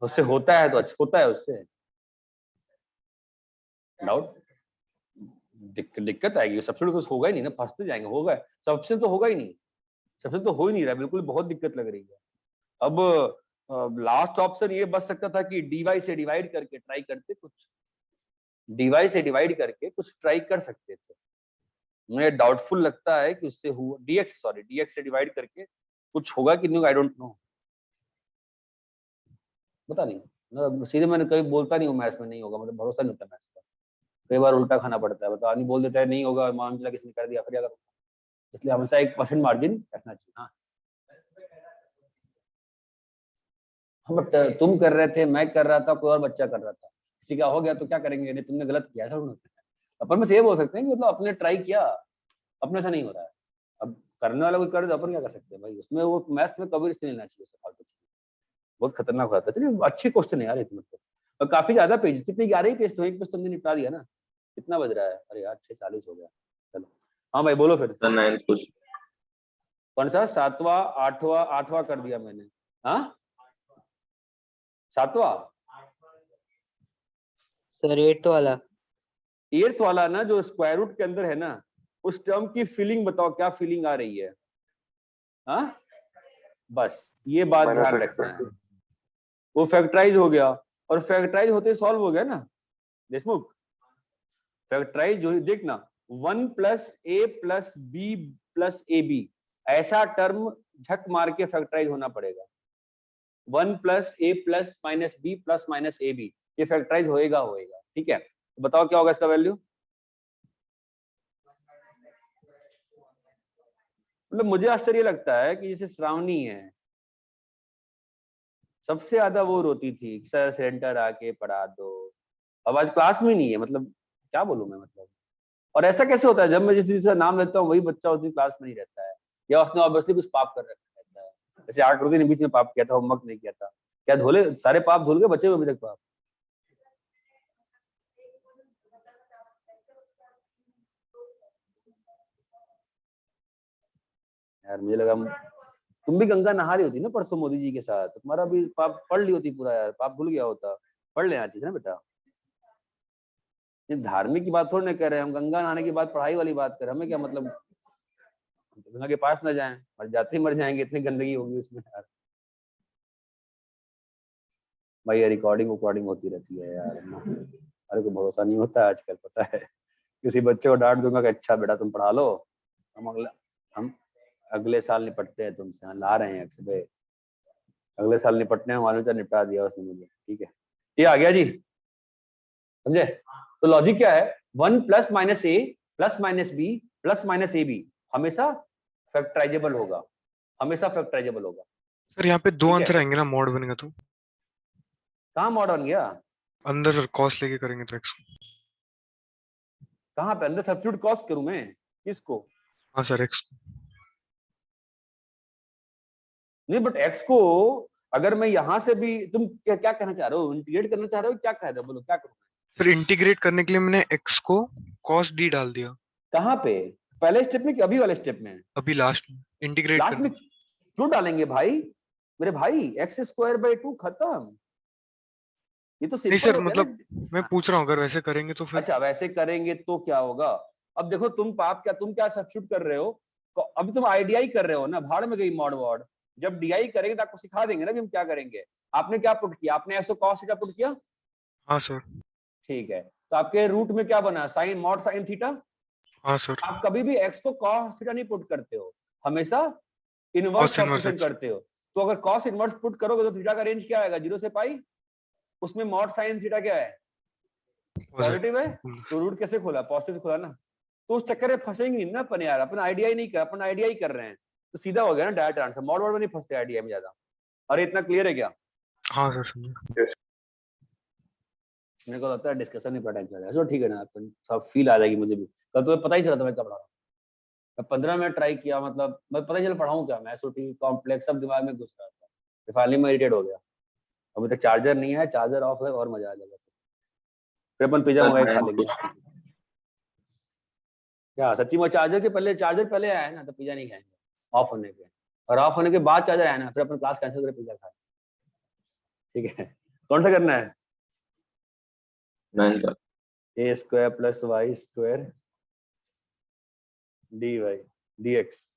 उससे होता है तो अच्छा होता है, उससे डाउट दिक्कत आएगी। सबसे कुछ होगा ही नहीं ना, फंसते जाएंगे। होगा सबसे तो होगा ही नहीं, सबसे तो हो ही नहीं रहा, बिल्कुल बहुत दिक्कत लग रही है। अब लास्ट ऑप्शन ये बच सकता था कि dy से डिवाइड करके ट्राई करते, कुछ dy से डिवाइड करके कुछ ट्राई कर सकते थे। मुझे डाउटफुल लगता है कि उससे हुआ dx से डिवाइड करके कुछ होगा कि नहीं, आई डोंट नो, पता नहीं। सीधे मैंने कभी बोलता नहीं हूँ मैथ्स में नहीं होगा, मतलब भरोसा नहीं होता मैथ्स का, कई बार उल्टा खाना पड़ता है। बता नहीं, बोल देता है नहीं होगा, मामला किसने कर दिया, फिर अगर, इसलिए हमेशा 1% मार्जिन रखना चाहिए। हाँ बट तुम कर रहे थे, मैं कर रहा था, कोई और बच्चा कर रहा था, किसी का हो गया तो क्या करेंगे, नहीं तुमने गलत किया, ऐसा नहीं होता है। अपन बस ये बोल सकते हैं कि मतलब अपने ट्राई किया, अपने से नहीं हो रहा है, अब करने वाला कोई कर दे, अपन क्या कर सकते हैं भाई उसमें, वो मैथ्स में कभी रिस्क नहीं लेना चाहिए, फालतू चीज़। बहुत खतरनाक होता है। चलिए अच्छे क्वेश्चन है यार इसमें तो, और काफी ज्यादा पेज, कितने 11 ही पेज तो, एक पेज तुमने निपटा दिया ना। कितना बज रहा है, अरे यार 6:40 हो गया। चलो हाँ भाई बोलो फिर। The ninth question. कौन सा 7वां 8वां 8वां कर दिया मैंने, हाँ 7वां सर 8th वाला 8th वाला ना, जो स्क्वायर रूट के अंदर है ना, उस टर्म की फीलिंग बताओ, क्या फीलिंग आ रही है, हाँ बस ये बात Minus ध्यान x रखना है। square. वो फैक्टराइज हो गया, और फैक्टराइज होते सॉल्व हो गया ना देशमुख। फैक्टराइज जो देखना 1 + a + b + ab, ऐसा टर्म झक मार के फैक्टराइज होना पड़ेगा। 1 + a + -b + -ab, ये फैक्टराइज होएगा होएगा, ठीक है। तो बताओ क्या होगा इसका वैल्यू, मतलब मुझे आश्चर्य लगता है कि जैसे श्रावणी है, सबसे ज्यादा वो रोती थी सर सेंटर आके पढ़ा दो, अब आज क्लास में नहीं है, मतलब क्या बोलूं मैं, मतलब और ऐसा कैसे होता है, जब मैं जिस दिन का नाम लेता हूँ वही बच्चा उस दिन क्लास में नहीं रहता है, या उसने ऑब्वियसली कुछ पाप कर रखा रहता है। जैसे आकृति ने बीच में पाप किया था, होमवर्क नहीं किया था, क्या धोले सारे पाप धुल गए, बचे हुए अभी तक पाप। यार मुझे लगा तुम भी गंगा नहा रही होती ना परसों मोदी जी के साथ, तो तुम्हारा भी पाप पढ़ ली होती पूरा, यार पाप भूल गया होता, पढ़ लेना चाहिए ना बेटा। ये धार्मिक की बात थोड़ी ना कर रहे हैं हम, गंगा नहाने की बात, पढ़ाई वाली बात कर रहे हैं, हमें क्या मतलब, गंगा के पास ना जाएं, मर जाते ही मर जाएंगे, इतनी गंदगी होगी उसमें यार। भाई रिकॉर्डिंग होती रहती है यार, अरे को भरोसा नहीं होता आजकल, पता है किसी बच्चे को डांट दूंगा कि अच्छा बेटा तुम पढ़ा लो, हम अगले साल निपटते हैं तुमसे, हाँ ला रहे हैं अक्सर, अगले साल निपटने में मालूम निपटा दिया उसने मुझे, ठीक है ये आ गया जी, समझे। तो लॉजिक क्या है, 1 + -a + -b + -ab हमेशा फैक्टराइजेबल होगा, हमेशा फैक्टराइजेबल होगा। सर यहाँ पे दो ठीक है। आंसर आएंगे ना, मॉड बनेगा तो कहाँ मॉड बन गया, अंदर सर कॉस लेके करेंगे तो x। कहाँ पे अंदर सब्स्टिट्यूट कॉस्ट करूं मैं, किसको, हाँ सर x। नहीं बट x को अगर मैं यहां से भी, तुम क्या क्या कहना चाह रहे हो, इंटीग्रेट करना चाह रहे हो, क्या कह रहे हो, बोलो क्या करूं। फिर इंटीग्रेट करने के लिए मैंने x को cos d डाल दिया, कहाँ पे, पहले स्टेप में कि अभी वाले स्टेप में, अभी लास्ट में इंटीग्रेट लास्ट में करने। क्यों डालेंगे भाई, मेरे भाई x²/2 खत्म, ये तो नहीं सिंपल सर हो गया मतलब ना। मैं पूछ रहा हूँ अगर वैसे करेंगे तो फिर। अच्छा वैसे करेंगे तो क्या होगा, अब देखो तुम पाप क्या, तुम क्या सब्स्टिट्यूट कर रहे हो, तो अभी तुम आईडीआई कर रहे हो ना, भाड़ में गई मॉड वॉर्ड, जब डीआई करेंगे तो आपको सिखा देंगे ना कि हम क्या करेंगे। आपने क्या पुट किया, आपने एक्स cos थीटा पुट किया, हाँ सर। ठीक है, तो आपके रूट में क्या बना, साइन मॉड साइन थीटा। हाँ सर। आप कभी भी एक्स को cos थीटा नहीं पुट करते हो, हमेशा inverse cos inverse substitution x। करते हो। तो अगर cos इनवर्स पुट करोगे तो थीटा का रेंज क्या आएगा, 0 से पाई, उसमें मॉड साइन थीटा क्या है, पॉजिटिव है, तो रूट कैसे खोला, पॉजिटिव खोला ना। तो उस चक्कर में फंसेंगे नहीं ना अपन यार, अपन आईडिया नहीं कर, अपन आईडिया ही कर रहे हैं, तो सीधा हो गया ना डायरेक्ट आंसर, मॉड वर्ड में नहीं फंसते आईडिया में ज्यादा। अरे इतना क्लियर है क्या, हाँ सर समझे। मेरे को लगता है डिस्कशन में पता चल चलो ठीक है ना, अपन सब फील आ जाएगी मुझे भी, कल तुम्हें पता ही चला था मैं क्या पढ़ा रहा हूँ, मैं 15 मिनट ट्राई किया, मतलब मैं पता ही चला पढ़ाऊँ क्या, मैथ्स कॉम्प्लेक्स सब दिमाग में घुस रहा था, फाइनली मैं इरिटेट हो गया। अभी तक चार्जर नहीं है, चार्जर ऑफ है और मजा आ जाएगा, फिर अपन पिज्जा The मंगाई खा ninth लेंगे। question. क्या सच्ची में, चार्जर पहले आया है ना, तो पिज्जा नहीं खाएंगे ऑफ होने के, और ऑफ होने के बाद चार्जर आया ना, फिर अपन क्लास कैंसिल करके पिज्जा खाए, ठीक है। कौन सा करना है, Ninth. a² + y² dy dx,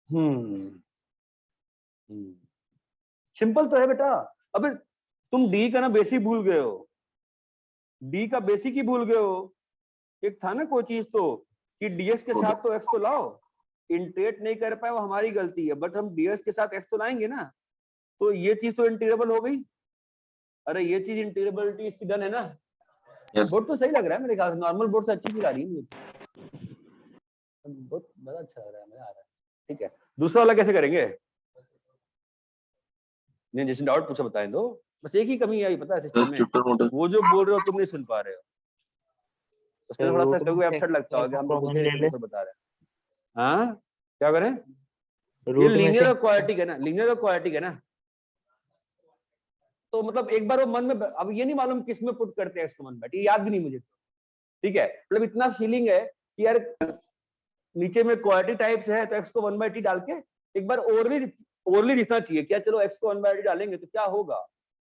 हम्म सिंपल तो है बेटा। अबे तुम डी का ना बेसिक भूल गए हो, डी का बेसिक ही भूल गए हो, एक था ना कोई चीज तो, कि dx के साथ तो x तो लाओ, इंटीग्रेट नहीं कर पाए वो हमारी गलती है, बट हम डीएक्स के साथ एक्स तो लाएंगे ना, तो ये चीज तो इंटीग्रेबल हो गई। अरे ये चीज इंटीग्रेबिलिटी इसकी डन है ना। Yes. बोर्ड तो सही लग रहा है मेरे ख्याल से, नॉर्मल बोर्ड से अच्छी फील आ रही है मुझे, बहुत बड़ा अच्छा लग रहा है, मजा आ रहा है। ठीक है, दूसरा वाला कैसे करेंगे? नहीं, जैसे डाउट पूछा बताएं दो, बस एक ही कमी आई पता है सिस्टम में, Jupyter model. वो जो बोल रहे हो तुम नहीं सुन पा रहे हो, उससे थोड़ा सा कभी अपसेट लगता होगा हम लोग कुछ बता रहे हैं। हाँ क्या करें? ये लीनियर और क्वाड्रेटिक है ना, लीनियर और क्वाड्रेटिक है ना, तो मतलब एक बार वो मन में, अब ये नहीं मालूम किस में पुट करते हैं एक्स को मन बैठ, ये याद भी नहीं मुझे तो। ठीक है, मतलब इतना फीलिंग है कि यार नीचे में क्वाड्रेटिक टाइप्स है तो एक्स को 1/t डाल के एक बार ओरली दिखना चाहिए क्या, चलो एक्स को 1/t डालेंगे तो क्या होगा,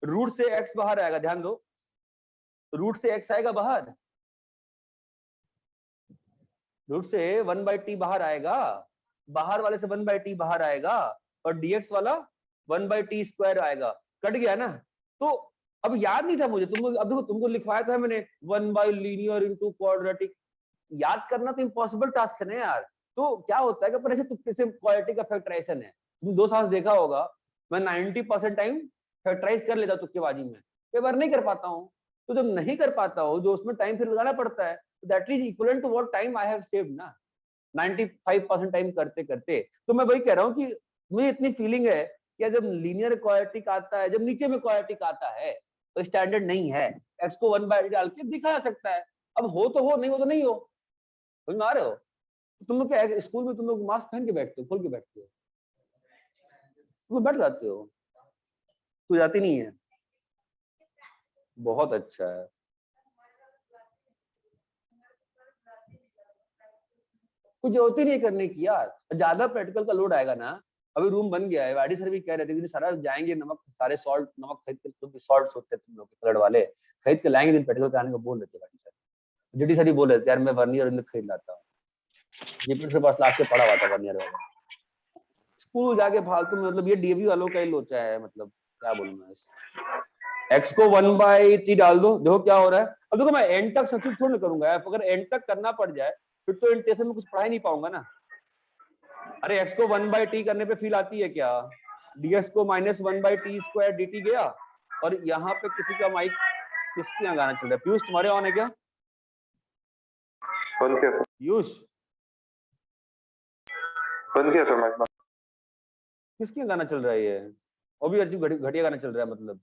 रूट से एक्स बाहर आएगा, ध्यान दो, रूट से एक्स आएगा बाहर, रूट से 1/t बाहर आएगा, बाहर वाले से 1/t बाहर आएगा, और dx वाला 1/t स्क्वायर आएगा, कट गया ना। तो अब याद नहीं था मुझे, अब देखो तुमको लिखवाया था मैंने 1/linear into quadratic, याद करना तो इम्पॉसिबल टास्क है ना यार। तो क्या होता है कि पर ऐसे तुक्के से क्वाड्रेटिक का फैक्टराइजेशन है, तुम 2 साल देखा होगा, मैं 90% टाइम फैक्टराइज कर लेता तुक्केबाजी में, कई बार नहीं कर पाता हूँ, तो जब नहीं कर पाता हूँ जो उसमें टाइम फिर लगाना पड़ता है, that is equal to what time I have saved ना, 95% टाइम करते करते। तो मैं वही कह रहा हूँ कि मुझे इतनी फीलिंग है कि जब लीनियर क्वाड्रेटिक आता है, जब नीचे में क्वाड्रेटिक आता है तो स्टैंडर्ड नहीं है, एक्स को 1/t डाल के दिखा जा सकता है, अब हो तो हो, नहीं हो तो नहीं हो, समझ में आ रहे हो? तुम लोग क्या स्कूल में तुम लोग मास्क पहन के बैठते हो, खोल के बैठते हो, तुम बैठ जाते हो, तू जाती नहीं है, बहुत अच्छा है। कुछ जरूरत ही नहीं करने की यार, ज्यादा प्रैक्टिकल का लोड आएगा ना, अभी रूम बन गया है, वाडी सर भी कह रहे थे कि सारा जाएंगे नमक, सारे सॉल्ट नमक खरीद के, तुम सॉल्ट होते तुम लोग कलर वाले खरीद के लाएंगे, दिन प्रैक्टिकल कराने को बोल रहे थे वाडी सर, जेडी सर ही बोल रहे थे यार मैं वर्नियर खरीद लाता हूँ, जेपी से पास लास्ट में पड़ा हुआ था वर्नियर वाला, स्कूल जाके फालतू में, मतलब ये डीएवी वालों का ही लोचा है, मतलब क्या बोलूं मैं, एक्स को 1/t डाल दो, देखो क्या हो रहा है। अब देखो मैं एंड तक सब्सिट्यूट थोड़ा करूंगा, अगर एंड तक करना पड़ जाए फिर तो इंटेशन में कुछ पढ़ा ही नहीं पाऊंगा ना। अरे एक्स को 1/t करने पे फील आती है क्या, dx को -1/t स्क्वायर dt गया, और यहाँ पे किसी का माइक, किसके यहाँ गाना चल रहा है, पीयूष तुम्हारे ऑन है क्या? बंद किया सर, पीयूष बंद किया सर माइक। किसके यहाँ गाना चल रहा है ये, और भी अजीब घटिया गाना चल रहा है, मतलब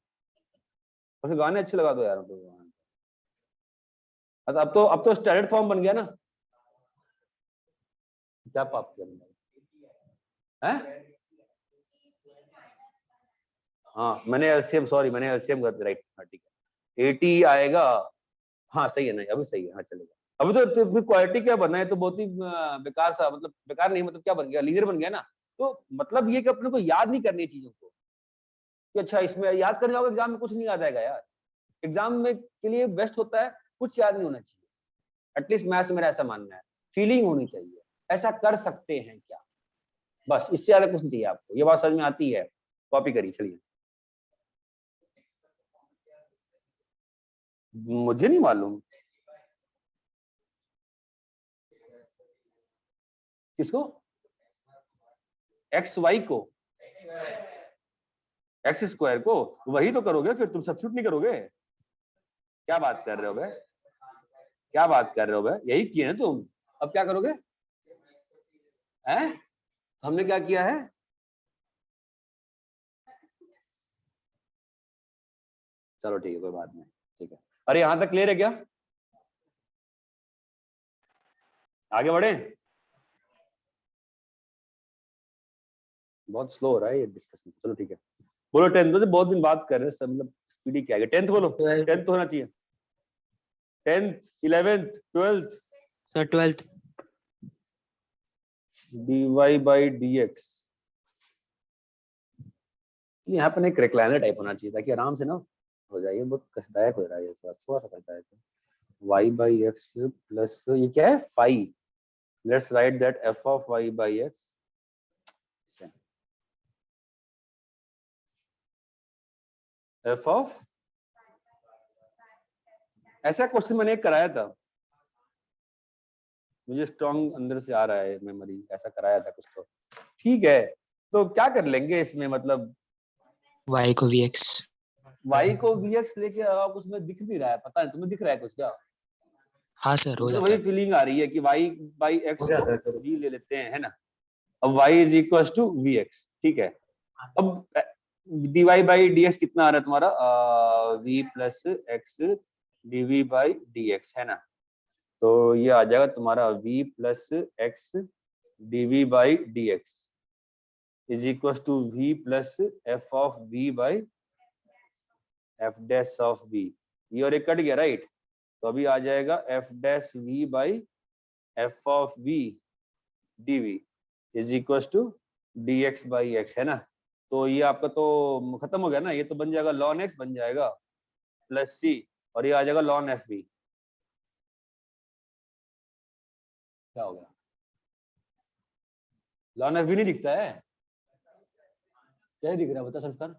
वैसे गाने अच्छे लगा दो यार तो। अच्छा, अब तो स्टैंडर्ड फॉर्म बन गया ना, क्या पाप किया है? हाँ मैंने एलसीएम, सॉरी मैंने एलसीएम कर दिया, राइट, हाँ ठीक है, 80 आएगा, हाँ सही है ना, अभी सही है, हाँ चलेगा। अभी तो फिर क्वालिटी क्या बनना है, तो बहुत ही बेकार सा, मतलब बेकार नहीं, मतलब क्या बन गया, लीनियर बन गया ना। तो मतलब ये कि अपने को याद नहीं करनी चीजों को, कि अच्छा इसमें याद करने जाओगे एग्जाम में कुछ नहीं याद आएगा यार, एग्जाम में के लिए बेस्ट होता है कुछ याद नहीं होना चाहिए, एटलीस्ट मैथ्स मेरा ऐसा मानना है, फीलिंग होनी चाहिए, ऐसा कर सकते हैं क्या, बस इससे ज्यादा कुछ नहीं चाहिए आपको, ये बात समझ में आती है, कॉपी करिए। चलिए, मुझे नहीं मालूम, किसको, एक्स वाई को, एक्स स्क्वायर को, वही तो करोगे फिर, तुम सब्स्टिट्यूट नहीं करोगे, क्या बात कर रहे हो बे, क्या बात कर रहे हो बे, यही किए हैं तुम, अब क्या करोगे हैं? हमने क्या किया है, चलो ठीक है कोई बात नहीं, ठीक है। अरे यहां तक क्लियर है क्या, आगे बढ़े, बहुत स्लो हो रहा है ये डिस्कशन, चलो ठीक है। बोलो 10th से बहुत दिन बात कर रहे हैं सब, मतलब स्पीडी क्या है, 10th बोलो, 10th होना चाहिए, 10th 11th 12th sir 12th dy by dx, यहाँ पर एक रेक्लाइनर टाइप होना चाहिए ताकि आराम से ना हो जाए, बहुत कष्टदायक हो रहा है, थोड़ा सा करता है y by x प्लस ये क्या है phi, let's write that f of y by x, f of, ऐसा क्वेश्चन मैंने कराया था, मुझे स्ट्रॉन्ग अंदर से आ रहा है मेमोरी, ऐसा कराया था कुछ तो। ठीक है, तो क्या कर लेंगे इसमें, मतलब y को vx। y को vx लेके आप, उसमें दिख नहीं रहा है, पता है तुम्हें दिख रहा है कुछ क्या? हाँ सर, हो मुझे तो जाता वही है। फीलिंग आ रही है कि y बाई x को v ले लेते हैं, है ना। अब y is equal to vx, ठीक है। अब dy बाई dx कितना आ रहा है तुम्हारा, v plus x dv by dx, है ना। तो ये आ जाएगा तुम्हारा v plus x dv by dx is equal to v plus f of v by f dash of v। ये और एक कट गया, राइट। तो अभी आ जाएगा f dash v by f of v dv is equal to dx by x, है ना। तो ये आपका तो खत्म हो गया ना, ये तो बन जाएगा ln x बन जाएगा प्लस c, और ये आ जाएगा ln fv। क्या हो गया, ln fv नहीं दिखता है, क्या दिख रहा है बता संस्कार।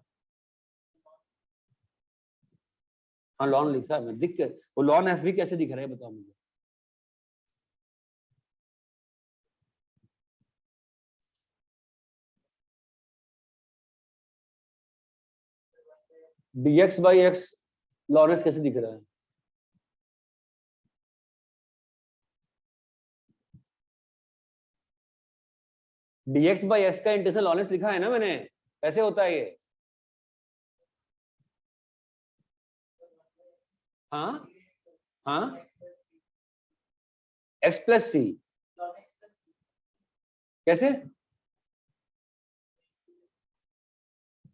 हाँ ln लिखा है, मैं दिख के वो ln fv कैसे दिख रहा है बताओ मुझे। dx by x ln x कैसे दिख रहा है? dx बाई x का इंटीग्रल ln x लिखा है ना मैंने, कैसे होता है ये? हाँ हाँ, x प्लस सी कैसे?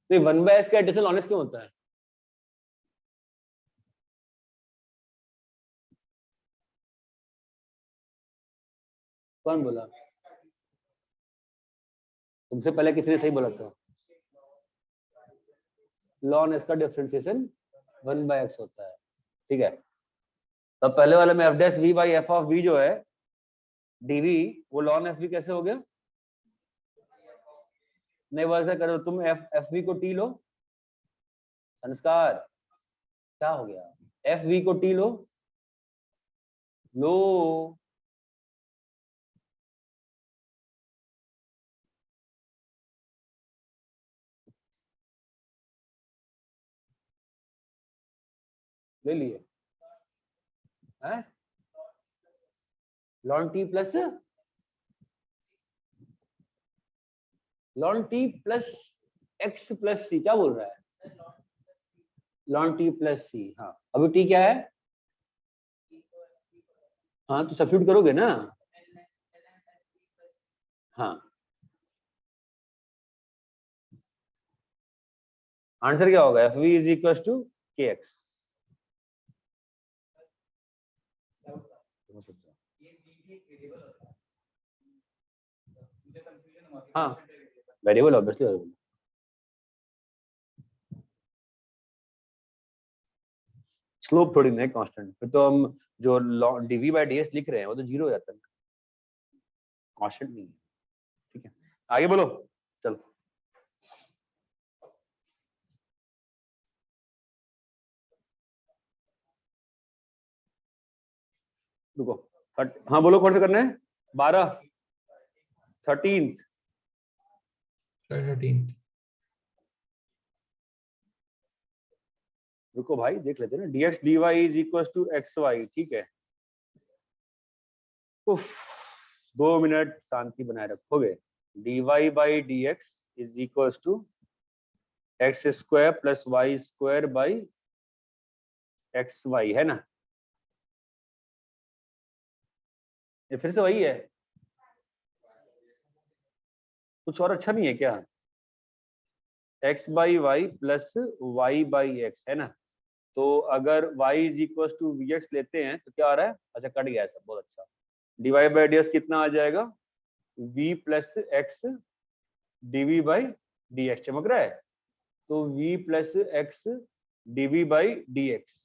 तो 1/s का इंटीग्रल ln x क्यों होता है? कौन बोला? तुमसे पहले किसी ने सही बोला था, ln s का डिफरेंशिएशन 1/x होता है, ठीक है। तो पहले वाले में f dash v by f of v जो है dv, वो ln fv कैसे हो गया? नहीं वो ऐसा करो तुम, fv को t लो, संस्कार क्या हो गया, fv को t लो लो, ले लिए हैं, ln t plus ln t plus x plus c, क्या बोल रहा है? ln t प्लस c, हाँ अभी t क्या है? हाँ तो सब्स्टिट्यूट करोगे ना, हाँ आंसर क्या होगा, fv is equal to kx। हाँ वेरिएबल, ऑब्वियसली वेरिएबल। स्लोप थोड़ी ना कांस्टेंट, फिर तो हम जो dv बाई ds लिख रहे हैं वो तो जीरो हो जाता है, कांस्टेंट नहीं है, ठीक है। आगे बोलो, चलो रुको। हाँ बोलो कौन सा करना है, 12 13th 13th। रुको भाई देख लेते हैं ना, dx dy is equal to xy, ठीक है। उफ 2 मिनट शांति बनाए रखोगे। dy by dx is equal to x square plus y square by x y, है ना। ये फिर से वही है, कुछ और अच्छा नहीं है क्या? x by y plus y by x, है ना। तो अगर y is equal to v x लेते हैं तो क्या आ रहा है, अच्छा कट गया सब, बहुत अच्छा। D y by d x कितना आ जाएगा, v plus x dv by d x, चमक रहा है। तो v plus x dv by d x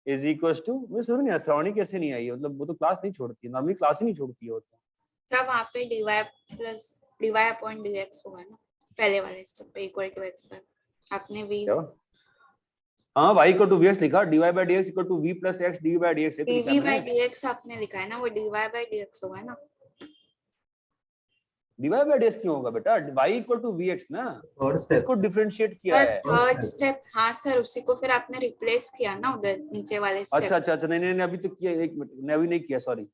is equal to, मुझे समझ नहीं आया श्रावणी कैसे नहीं आई है, मतलब वो तो क्लास नहीं छोड़ती है, नॉर्मली क्लास ही नहीं छोड़ती है वो तो। तब वहाँ पे dy plus dy upon dx होगा ना, पहले वाले स्टेप पे इक्वल टू x पर आपने v क्या हाँ y इक्वल टू vx लिखा, dy by dx equal to v plus x dy by dx है तो लिखा dv by मैंने। dx आपने लिखा है ना, वो dy by dx होगा ना। dy by dx क्यों होगा बेटा, y इक्वल टू vx ना, इसको डिफरेंशिएट किया है। थर्ड स्टेप, हाँ सर, उसी को फिर आपने रिप्लेस किया ना उधर नीचे वाले अच्छा स्टेप। अच्छा अच्छा, नहीं नहीं नहीं, अभी तो किया, एक मिनट, नहीं अभी नहीं किया, सॉरी,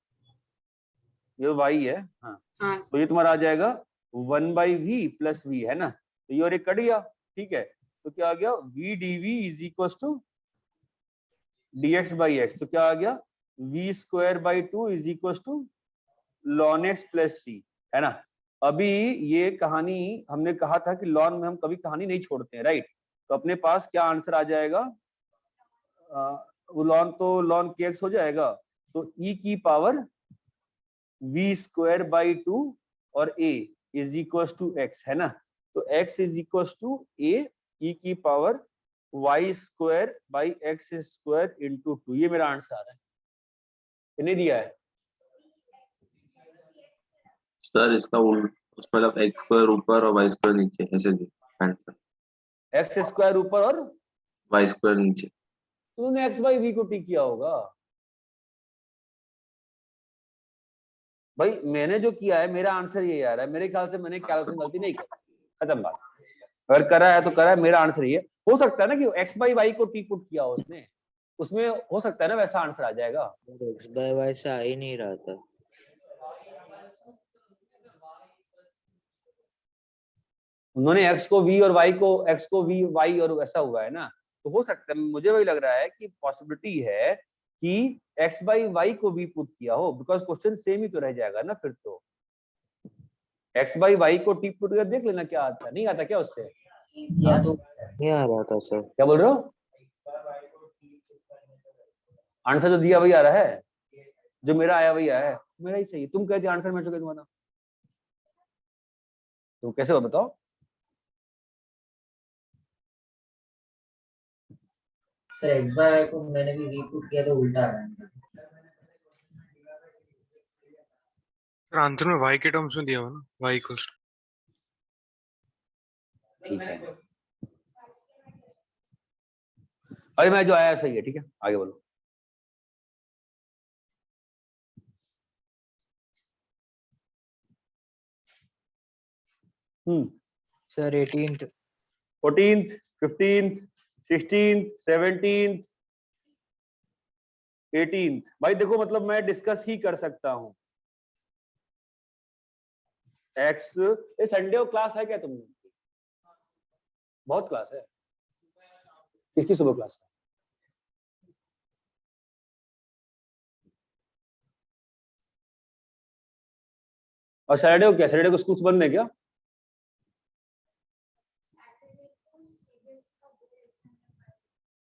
ये y है। हाँ हाँ तो ये तुम्हारा आ जाएगा 1/v प्लस v है ना, तो ये और एक कट गया, ठीक है, तो क्या आ गया v dv is equal to dx by x, तो क्या आ गया v square by 2 is equal to ln x plus c, है ना। अभी ये कहानी हमने कहा था कि लॉन में हम कभी कहानी नहीं छोड़ते हैं, राइट, तो अपने पास क्या आंसर आ जाएगा, वो लॉन तो ln kx हो जाएगा, तो e की पावर v स्क्वायर बाई 2 और a is equal to x, है ना, तो x is equal to a e की power y square by x square into 2, ये मेरा आंसर आ रहा है, इन्हें दिया है। सर इसका मतलब एक्स स्क्वायर ऊपर और वाई स्क्वायर नीचे, ऐसे दे आंसर। एक्स स्क्वायर ऊपर और वाई स्क्वायर नीचे। तूने एक्स बाई वी को टी किया होगा भाई, मैंने जो किया है मेरा आंसर ये आ रहा है, मेरे ख्याल से मैंने कैलकुलेशन गलती नहीं की, खत्म बात। अगर करा है तो करा है, मेरा आंसर ये हो सकता है ना कि एक्स बाई वाई को टी पुट किया हो उसने, उसमें हो सकता है ना वैसा आंसर आ जाएगा। एक्स बाय वाई से आ ही नहीं रहा था। उन्होंने एक्स को वी और वाई को एक्स को वी वाई और वैसा हुआ है ना, तो हो सकता है, मुझे वही लग रहा है कि पॉसिबिलिटी है कि एक्स बाई वाई को वी पुट किया हो, बिकॉज क्वेश्चन सेम ही तो रह जाएगा ना फिर तो। एक्स बाई वाई को टी पुट कर देख लेना क्या आता है, नहीं आता क्या उससे? नहीं आ रहा था सर। क्या बोल रहे हो? आंसर जो दिया वही आ रहा है, जो मेरा आया वही आया है, मेरा ही सही। तुम कहते आंसर मैच हो गया तुम्हारा, तो कैसे हो बताओ? सर एक्स बाय वाई को मैंने भी वी पुट किया तो उल्टा आ रहा है। आंसर में y के टर्म्स में दिया हुआ ना, y इक्वल्स टू। ठीक है, अरे मैं जो आया सही है, ठीक है, आगे बोलो। Sir 18th 14th 15th 16th 17th 18th, भाई देखो मतलब मैं डिस्कस ही कर सकता हूं। एक्स, ये संडे को क्लास है क्या तुमने? बहुत क्लास है, किसकी सुबह क्लास है? और सैटरडे को क्या, सैटरडे को स्कूल बंद है क्या?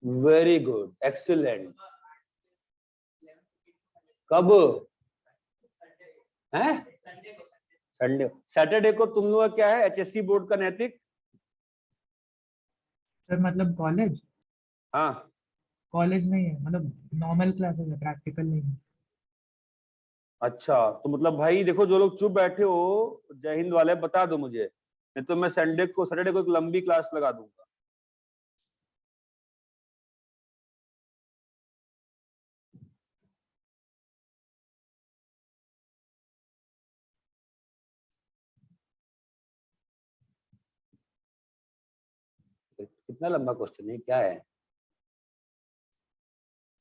Very good, excellent. कब है? संडे। सैटरडे को तुम लोग का क्या है, एचएससी बोर्ड का नैतिक? सर मतलब कॉलेज? हाँ कॉलेज नहीं है, मतलब नॉर्मल क्लासेस है, प्रैक्टिकल नहीं है। अच्छा, तो मतलब भाई देखो, जो लोग चुप बैठे हो जय हिंद वाले बता दो मुझे, नहीं तो मैं संडे को सैटरडे को एक लंबी क्लास लगा दूंगा। कितना लंबा क्वेश्चन है, क्या है?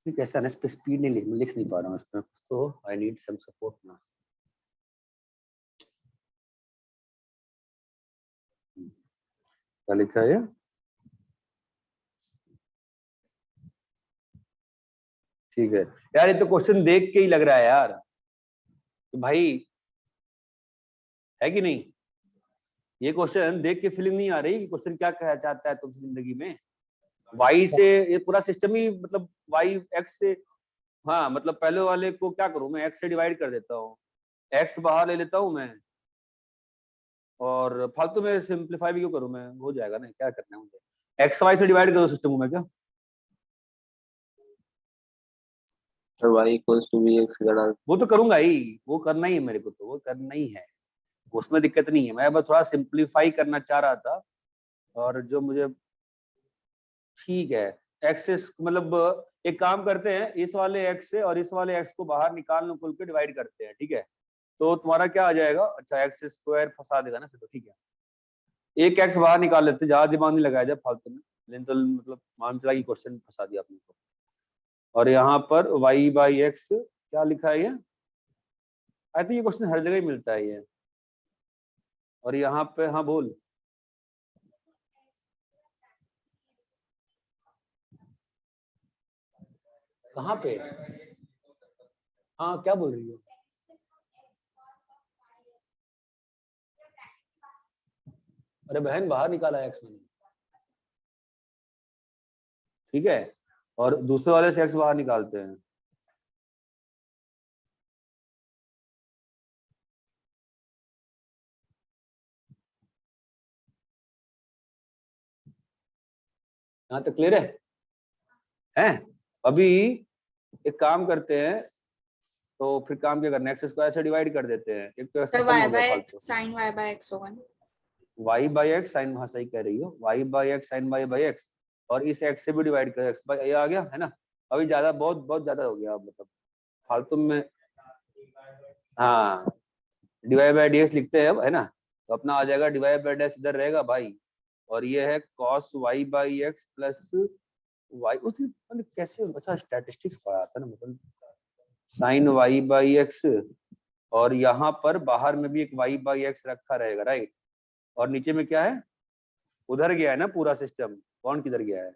कैसा ना, इस पे स्पीड नहीं लिख नहीं पा रहा हूँ इसमें, तो आई नीड सम सपोर्ट ना। क्या लिखा है? ठीक है यार, ये तो क्वेश्चन देख के ही लग रहा है यार कि भाई, है कि नहीं? ये क्वेश्चन देख के फीलिंग नहीं आ रही कि क्वेश्चन क्या कहना चाहता है तुमसे जिंदगी में। वाई से ये पूरा सिस्टम ही, मतलब वाई एक्स से, हाँ मतलब पहले वाले को क्या करूं मैं, एक्स से डिवाइड कर देता हूँ, एक्स बाहर ले लेता हूँ मैं, और फालतू में सिंप्लीफाई भी क्यों करूं मैं, हो जाएगा ना, क्या करना है मुझे, एक्स वाई से डिवाइड करो सिस्टम को मैं क्या। Sir y equals to v x का डाल। वो तो करूंगा ही, वो करना ही है मेरे को, तो वो करना ही है, उसमें दिक्कत नहीं है। मैं बस थोड़ा सिंप्लीफाई करना चाह रहा था, और जो मुझे ठीक है, एक्स मतलब एक काम करते हैं, इस वाले एक्स से और इस वाले एक्स को बाहर निकाल खुल के डिवाइड करते हैं, ठीक है। तो तुम्हारा क्या आ जाएगा, अच्छा एक्स स्क्वायर फंसा देगा ना फिर तो, ठीक है। एक एक्स बाहर निकाल लेते, ज्यादा दिमाग नहीं लगाया जाए फालतू में, लेकिन तो मतलब मान चला कि क्वेश्चन फंसा दिया आपने को। और यहाँ पर y बाई एक्स क्या लिखा है ये, आई थिंक ये क्वेश्चन हर जगह ही मिलता है ये। और यहाँ पे हाँ बोल, कहाँ पे, हाँ क्या बोल रही हो, अरे बहन बाहर निकाला है एक्स मैंने, ठीक है। और दूसरे वाले से एक्स बाहर निकालते हैं, यहाँ तक क्लियर है? अभी एक काम करते हैं, तो फिर काम क्या करना है, एक्स स्क्वायर से डिवाइड कर देते हैं, एक तो एक्स सर खत्म y हो गया बाय फालतू। X sine y by x होगा ना, y बाई एक्स साइन, हाँ सही कह रही हो, y by x sine y by x, और इस x से भी डिवाइड कर, x बाई ये आ गया है ना। अभी ज्यादा बहुत ज्यादा हो गया, मतलब फालतू में, हाँ डिवाइड बाई dx लिखते हैं अब, है ना। तो अपना आ जाएगा डिवाइड बाई डैश इधर रहेगा भाई, और ये है cos y by x plus y, उस मतलब कैसे, अच्छा स्टैटिस्टिक्स पढ़ा था ना, मतलब साइन y बाई एक्स, और यहाँ पर बाहर में भी एक y बाई एक्स रखा रहेगा, राइट। और नीचे में क्या है, उधर गया है ना पूरा सिस्टम, कौन किधर गया है,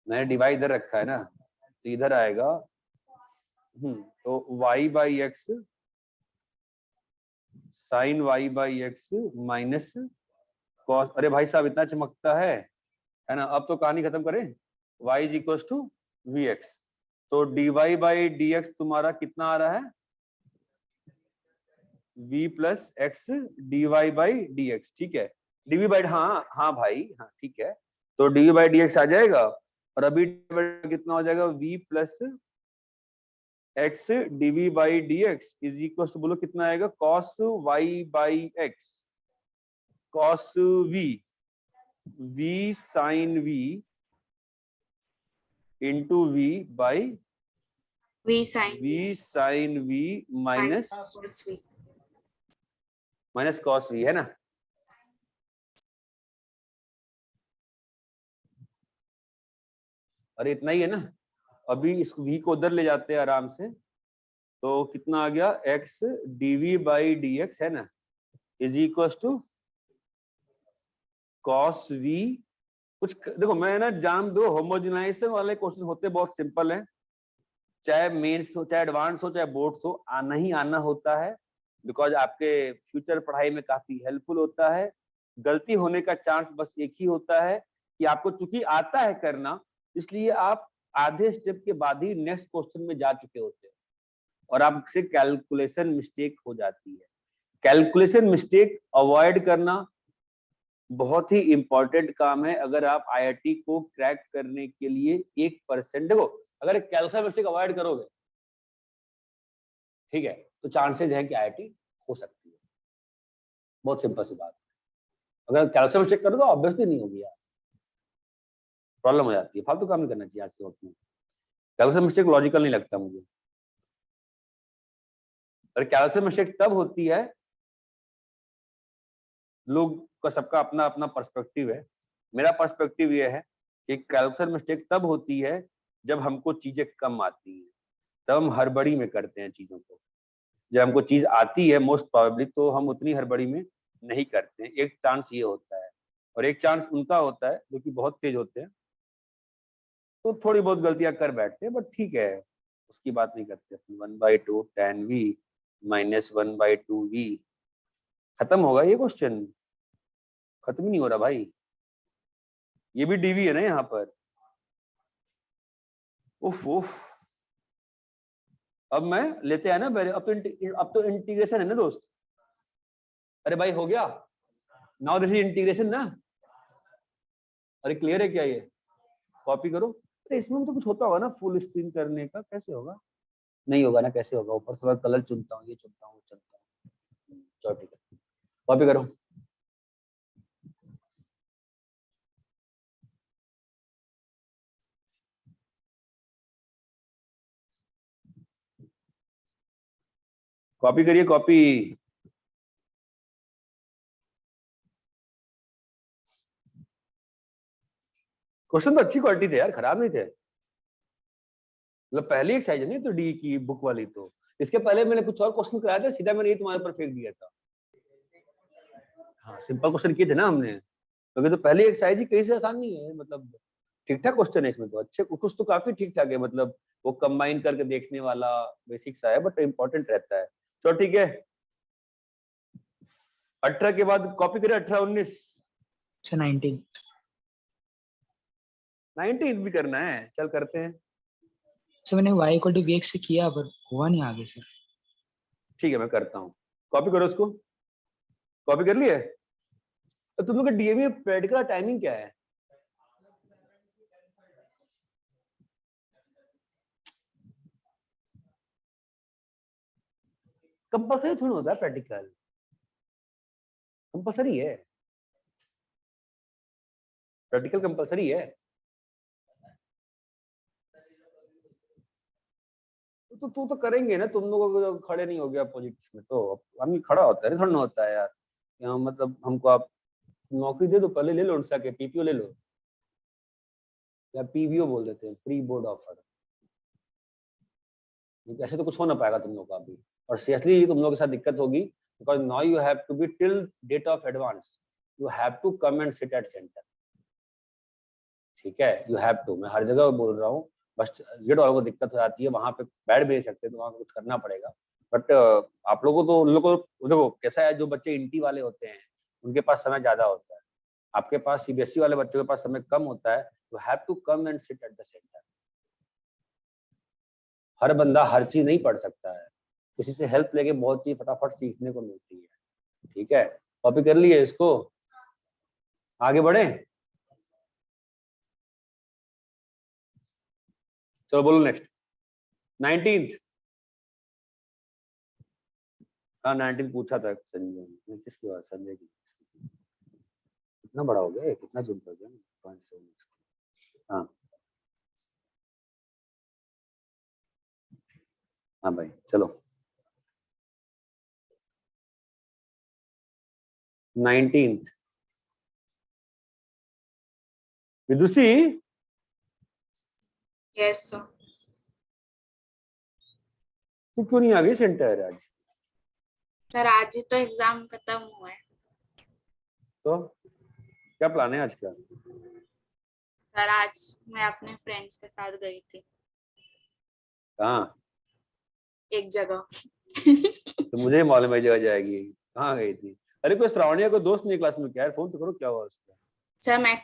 मैंने डिवाइड इधर रखा है ना, तो इधर आएगा। तो y by x sine y by x minus cos, अरे भाई साहब इतना चमकता है ना। अब तो कहानी खत्म करें, y is equal to v x, तो dy बाई डी एक्स तुम्हारा कितना आ रहा है, v plus x dy by d x, ठीक है। dv बाई, हाँ हाँ भाई हाँ ठीक है, तो dv बाई डी एक्स आ जाएगा, और अभी कितना हो जाएगा, v plus x dv by d x is equal to, बोलो कितना आएगा, cos y by x, cos v sine v into v by v sine v minus cos v, minus cos v, है ना। अरे इतना ही है ना। अभी इस v को उधर ले जाते हैं आराम से, तो कितना आ गया, x dv by d x, है ना, is equal to cos v। कुछ देखो मैं ना जान दो, होमोजेनाइजेशन वाले क्वेश्चन होते बहुत सिंपल हैं, चाहे मेंस हो चाहे एडवांस हो चाहे बोर्ड्स हो, आना ही आना होता है, बिकॉज आपके फ्यूचर पढ़ाई में काफी हेल्पफुल होता है। गलती होने का चांस बस एक ही होता है कि आपको चूंकि आता है करना, इसलिए आप आधे स्टेप के बाद ही नेक्स्ट क्वेश्चन में जा चुके होते हैं, और आपसे कैलकुलेशन मिस्टेक हो जाती है। कैलकुलेशन मिस्टेक अवॉइड करना बहुत ही इंपॉर्टेंट काम है। अगर आप आईआईटी को क्रैक करने के लिए 1%, देखो अगर कैलकुलेशन मिस्टेक अवॉइड करोगे, ठीक है, तो चांसेस है कि आईआईटी हो सकती है, बहुत सिंपल सी बात। अगर कैलकुलेशन मिस्टेक करो तो ऑब्वियसली नहीं होगी यार, प्रॉब्लम हो जाती है, फालतू काम नहीं करना चाहिए आज के वक्त में। कैलकुलेशन मिस्टेक लॉजिकल नहीं लगता मुझे। और कैलकुलेशन मिस्टेक तब होती है, लोग का सबका अपना अपना पर्सपेक्टिव है, मेरा पर्सपेक्टिव ये है कि कैलकुलेशन मिस्टेक तब होती है जब हमको चीजें कम आती हैं, तब हम हड़बड़ी में करते हैं चीजों को। जब हमको चीज आती है मोस्ट प्रोबेबली, तो हम उतनी हड़बड़ी में नहीं करते हैं। एक चांस ये होता है, और एक चांस उनका होता है जो कि बहुत तेज होते हैं, तो थोड़ी बहुत गलतियां कर बैठते हैं, बट ठीक है, उसकी बात नहीं करते। 1/2 tan v माइनस 1/2 v, खत्म होगा ये क्वेश्चन, खत्म ही नहीं हो रहा भाई। ये भी डीवी है ना यहाँ पर, उफ उफ। अब मैं लेते हैं ना, अब तो इंटीग्रेशन है ना दोस्त। अरे भाई हो गया, नाउ दिस इज इंटीग्रेशन ना। अरे क्लियर है क्या ये, कॉपी करो। अरे इसमें तो कुछ होता होगा ना फुल स्क्रीन करने का, कैसे होगा, नहीं होगा ना, कैसे होगा, ऊपर से कलर चुनता हूँ, ये चुनता हूँ, चलता हूँ, चलो ठीक है, कॉपी करो। कॉपी करिए कॉपी। क्वेश्चन तो अच्छी क्वालिटी थे यार, खराब नहीं थे। मतलब पहली एक्सरसाइज है नहीं तो डी की बुक वाली, तो इसके पहले मैंने कुछ और क्वेश्चन कराया था, सीधा मैंने ये तुम्हारे ऊपर फेंक दिया था। हाँ सिंपल क्वेश्चन किए थे ना हमने, क्योंकि तो पहली एक्सरसाइज ही कहीं से आसान नहीं है। मतलब ठीक ठाक क्वेश्चन है इसमें तो, अच्छे कुछ तो काफी ठीक ठाक है, मतलब वो कंबाइन करके देखने वाला बेसिक सा है, बट इम्पोर्टेंट रहता है। चलो ठीक है, 18 के बाद कॉपी करें, 18 19 सर 19। 19 भी करना है, चल करते हैं। सर मैंने y इक्वल टू vx से किया पर हुआ नहीं आगे सर। ठीक है मैं करता हूँ, कॉपी करो उसको। कॉपी कर लिए? तो तुम लोग का डीएवी में प्रैक्टिकल टाइमिंग क्या है? कंपल्सरी थोड़ा होता है प्रैक्टिकल, कंपल्सरी है, प्रैक्टिकल कंपल्सरी है। तो तू तो करेंगे ना, तुम लोगों को खड़े नहीं हो गया अपोजिट में, तो हम खड़ा होता है, थोड़ा ना होता है यार। यहाँ मतलब हमको आप नौकरी दे दो, पहले ले लो उनसे के पीपीओ ले लो, या पीवीओ बोल देते हैं, प्री बोर्ड ऑफर। ऐसे तो कुछ हो ना पाएगा तुम लोग का अभी, और सीरियसली तुम लोगों के साथ दिक्कत होगी, because now you have to be till date of advance, you have to come and sit at centre. ठीक है, यू हैव टू, मैं हर जगह बोल रहा हूँ, बस जेड वालों को दिक्कत हो जाती है, वहां पे बैठ भी नहीं सकते, तो वहां कुछ करना पड़ेगा। बट आप लोगों को तो, उन लोगों को देखो कैसा है, जो बच्चे इंटी वाले होते हैं उनके पास समय ज्यादा होता है, आपके पास सीबीएसई वाले बच्चों के पास समय कम होता है। You have to come and sit at the centre. हर बंदा हर चीज नहीं पढ़ सकता है, किसी से हेल्प लेके बहुत चीज फटाफट सीखने को मिलती है। ठीक है, कॉपी कर लिए इसको, आगे बढ़े। चलो बोलो नेक्स्ट। 19th। हाँ 19 पूछा था संजय ने, किसकी बात? संजय की। कितना बड़ा हो गया, कितना जूम कर गया? 0.7। हाँ हाँ भाई चलो। 19th। विदुषी, यस सर। तू क्यों नहीं आ गई सेंटर आज? सर आज ही तो एग्जाम खत्म हुआ है। तो क्या प्लान है आज का? सर आज मैं अपने फ्रेंड्स के साथ गई थी कहाँ? एक जगह। तो मुझे मालूम है जगह जाएगी, कहाँ गई थी? अरे कोई श्रावणिया को दोस्त नहीं क्लास में, क्या है? फोन तो करो, क्या हुआ उसका? सर मैं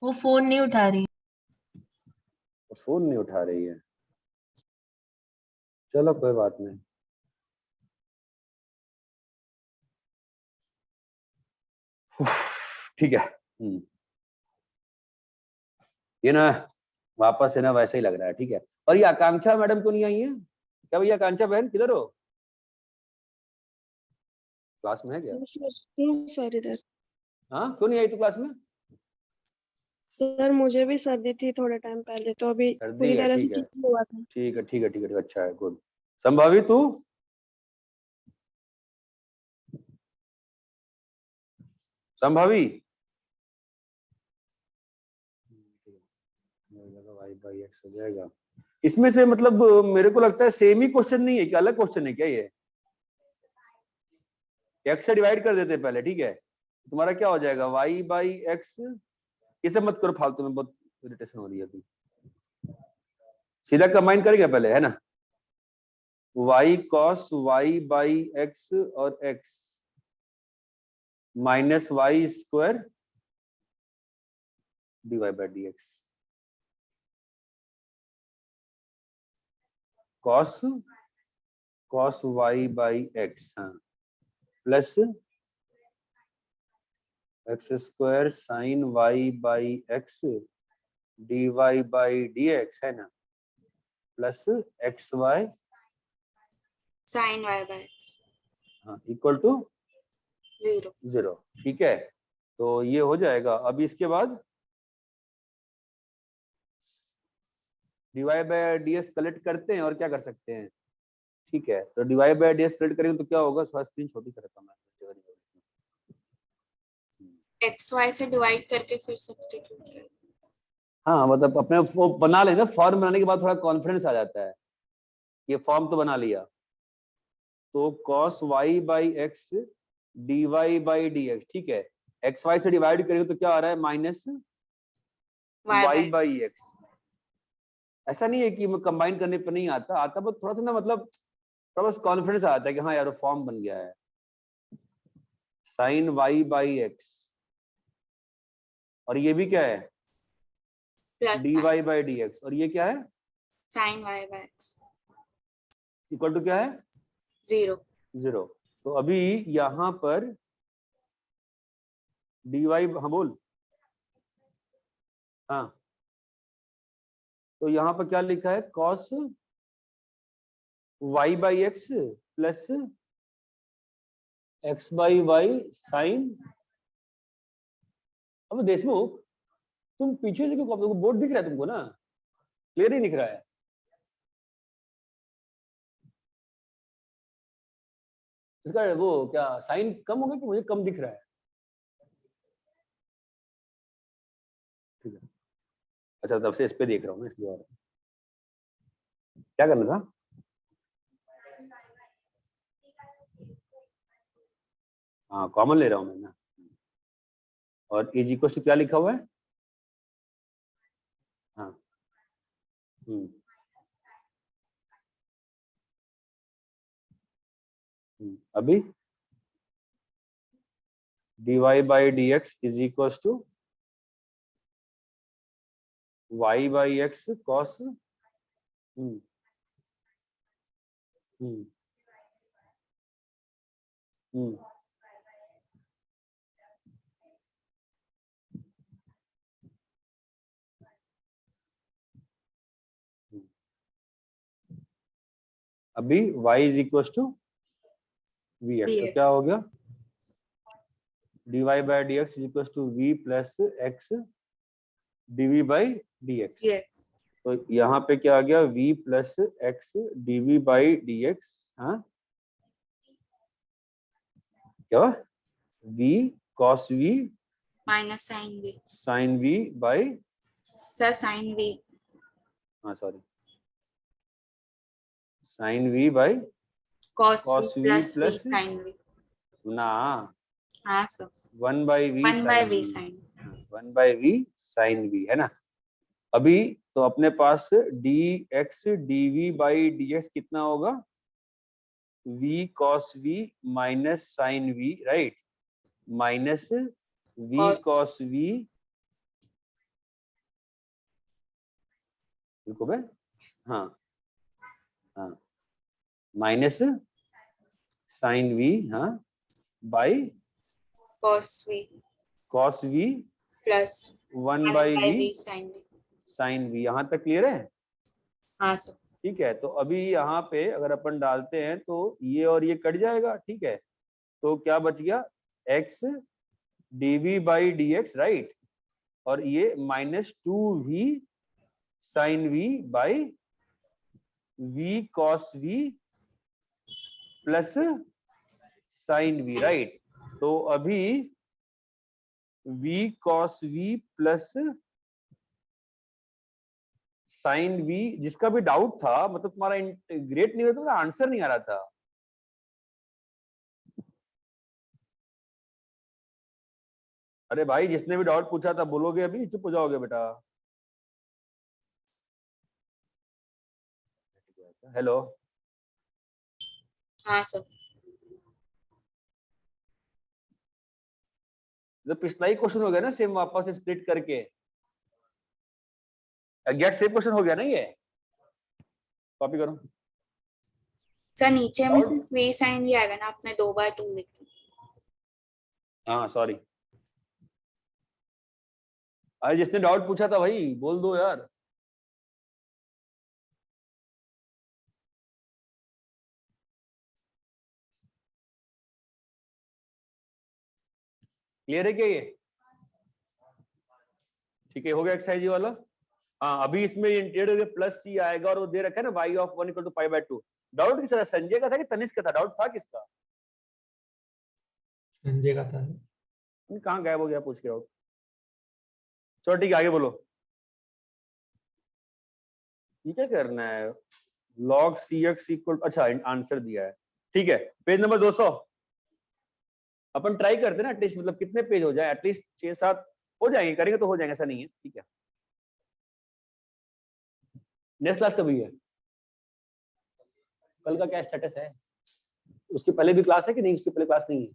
वो फोन नहीं उठा रही। फोन नहीं उठा रही है, चलो कोई बात नहीं। ठीक है। ये ना वापस है ना, वैसे ही लग रहा है। ठीक है, और ये आकांक्षा मैडम क्यों नहीं आई है? क्या भैया आकांक्षा बहन किधर हो? क्लास में है क्या? सर इधर। हाँ क्यों नहीं आई तू क्लास में? सर मुझे भी सर्दी थी थोड़े टाइम पहले, तो अभी सर्दी पूरी है, तरह से ठीक है ठीक नहीं हुआ था। ठीक है ठीक है ठीक है, अच्छा है, गुड। संभावी तू? संभावी भाई एक्स हो जाएगा इसमें से, मतलब मेरे को लगता है सेम ही क्वेश्चन नहीं है क्या, अलग क्वेश्चन है क्या? ये एक्स से डिवाइड कर देते हैं पहले, ठीक है? तुम्हारा क्या हो जाएगा, y बाई एक्स। ये सब मत करो फालतू में, बहुत इरिटेशन हो रही है अभी। सीधा कंबाइन करेंगे पहले, है ना? y cos y by x और x minus y square dy by dx। cos y by x, हाँ, plus x square sine y by x dy by dx, है ना, plus x y sine y by x, हाँ equal to 0। ठीक है, तो ये हो जाएगा। अभी इसके बाद dy बाई dx कलेक्ट करते हैं, और क्या कर सकते हैं? ठीक है, तो डिवाइड बाय डी स्प्लिट करेंगे तो क्या होगा? स्क्रीन छोटी करता हूं मैं, जगह नहीं होगी। एक्स वाई से डिवाइड करके फिर सब्स्टिट्यूट कर। हाँ मतलब अपने वो बना लेना, फॉर्म बनाने के बाद थोड़ा कॉन्फिडेंस आ जाता है, ये फॉर्म तो बना लिया। तो cos y by x dy by dx, ठीक है, एक्स वाई से डिवाइड करेंगे तो क्या आ रहा है? Minus y by x. ऐसा नहीं है कि मैं कंबाइन करने पर नहीं आता, आता बस थोड़ा सा ना, मतलब थोड़ा बस कॉन्फिडेंस आता है कि हाँ यार फॉर्म बन गया है। साइन y बाई एक्स, और ये भी क्या है? प्लस dy बाई dx, और ये क्या है? Sine y by x equal to क्या है? 0। 0। तो अभी यहां पर dy, हाँ बोल, हाँ, तो यहाँ पर क्या लिखा है? cos y by x plus x by y sine. अब देशमुख, तुम पीछे से क्यों? तुमको बोर्ड दिख रहा है तुमको ना? क्लियर ही दिख रहा है। इसका वो क्या साइन कम हो गया कि मुझे कम दिख रहा है? ठीक है, अच्छा तब से इस पे देख रहा हूँ मैं, इसलिए। और क्या करना था? हाँ कॉमन ले रहा हूँ मैं ना। और इज इक्वल टू क्या लिखा हुआ है? हाँ अभी dy by d x is equal to y by x cos. अभी y is equal to v x, तो क्या हो गया? dy by d x is equal to v plus x dv by dx। तो यहाँ पे क्या आ गया? v plus x dv by dx। हाँ क्या? v cos v minus sine v, sin v by, sir sine v, हाँ sorry, sin v by cos cos v plus v plus sine v। ना, हाँ sir, 1 by v 1 by sin v v, sine. 1 by v sin v, है ना? अभी तो अपने पास dx dv by dx कितना होगा? v cos v minus sin v, right, minus v cos v, देखो बे, हाँ हाँ, माइनस sin v, हाँ, by cos v v plus 1 1 by by v v sine v। sin v। यहाँ तक clear है? हाँ सर, ठीक है, तो अभी यहाँ पे अगर अपन डालते हैं तो ये और ये कट जाएगा, ठीक है, तो क्या बच गया? x dv by dx, right, और ये minus 2v sin v by v cos v plus sin v, right. तो अभी v cos v plus sin v, जिसका भी डाउट था, मतलब तुम्हारा इंटीग्रेट नहीं होता था, आंसर नहीं आ रहा था। अरे भाई जिसने भी डाउट पूछा था बोलोगे अभी? चुप हो जाओगे बेटा? हेलो, हाँ सर, तो पिछला ही क्वेश्चन हो गया ना सेम, वापस स्प्लिट करके एग्जैक्ट सेम क्वेश्चन हो गया ना ये? कॉपी करो सर नीचे में सिर्फ v साइन v आएगा ना, आपने 2 बार 2 लिख दिया। हाँ सॉरी, अरे जिसने डाउट पूछा था भाई बोल दो यार। क्लियर है क्या ये? ठीक है, हो गया एक्सरसाइज वाला। हाँ अभी इसमें इंटीग्रेट प्लस सी आएगा, और वो दे रखा है ना y of 1 equal to pi by 2। Doubt किसका था, संजय का था कि तनिष्क का था? डाउट था किसका? संजय का था। कहाँ गायब हो गया पूछ के डाउट? चलो ठीक है, आगे बोलो। ये क्या करना है? log cx इक्वल, अच्छा आंसर दिया है, ठीक है। पेज नंबर 200 अपन ट्राई करते हैं ना एटलीस्ट, मतलब कितने पेज हो जाए, एटलीस्ट 6-7 हो जाएंगे, करेंगे तो हो जाएंगे, ऐसा नहीं है, ठीक है। नेक्स्ट क्लास कभी है? कल का क्या स्टेटस है? उसके पहले भी क्लास है कि नहीं? उसके पहले क्लास नहीं है?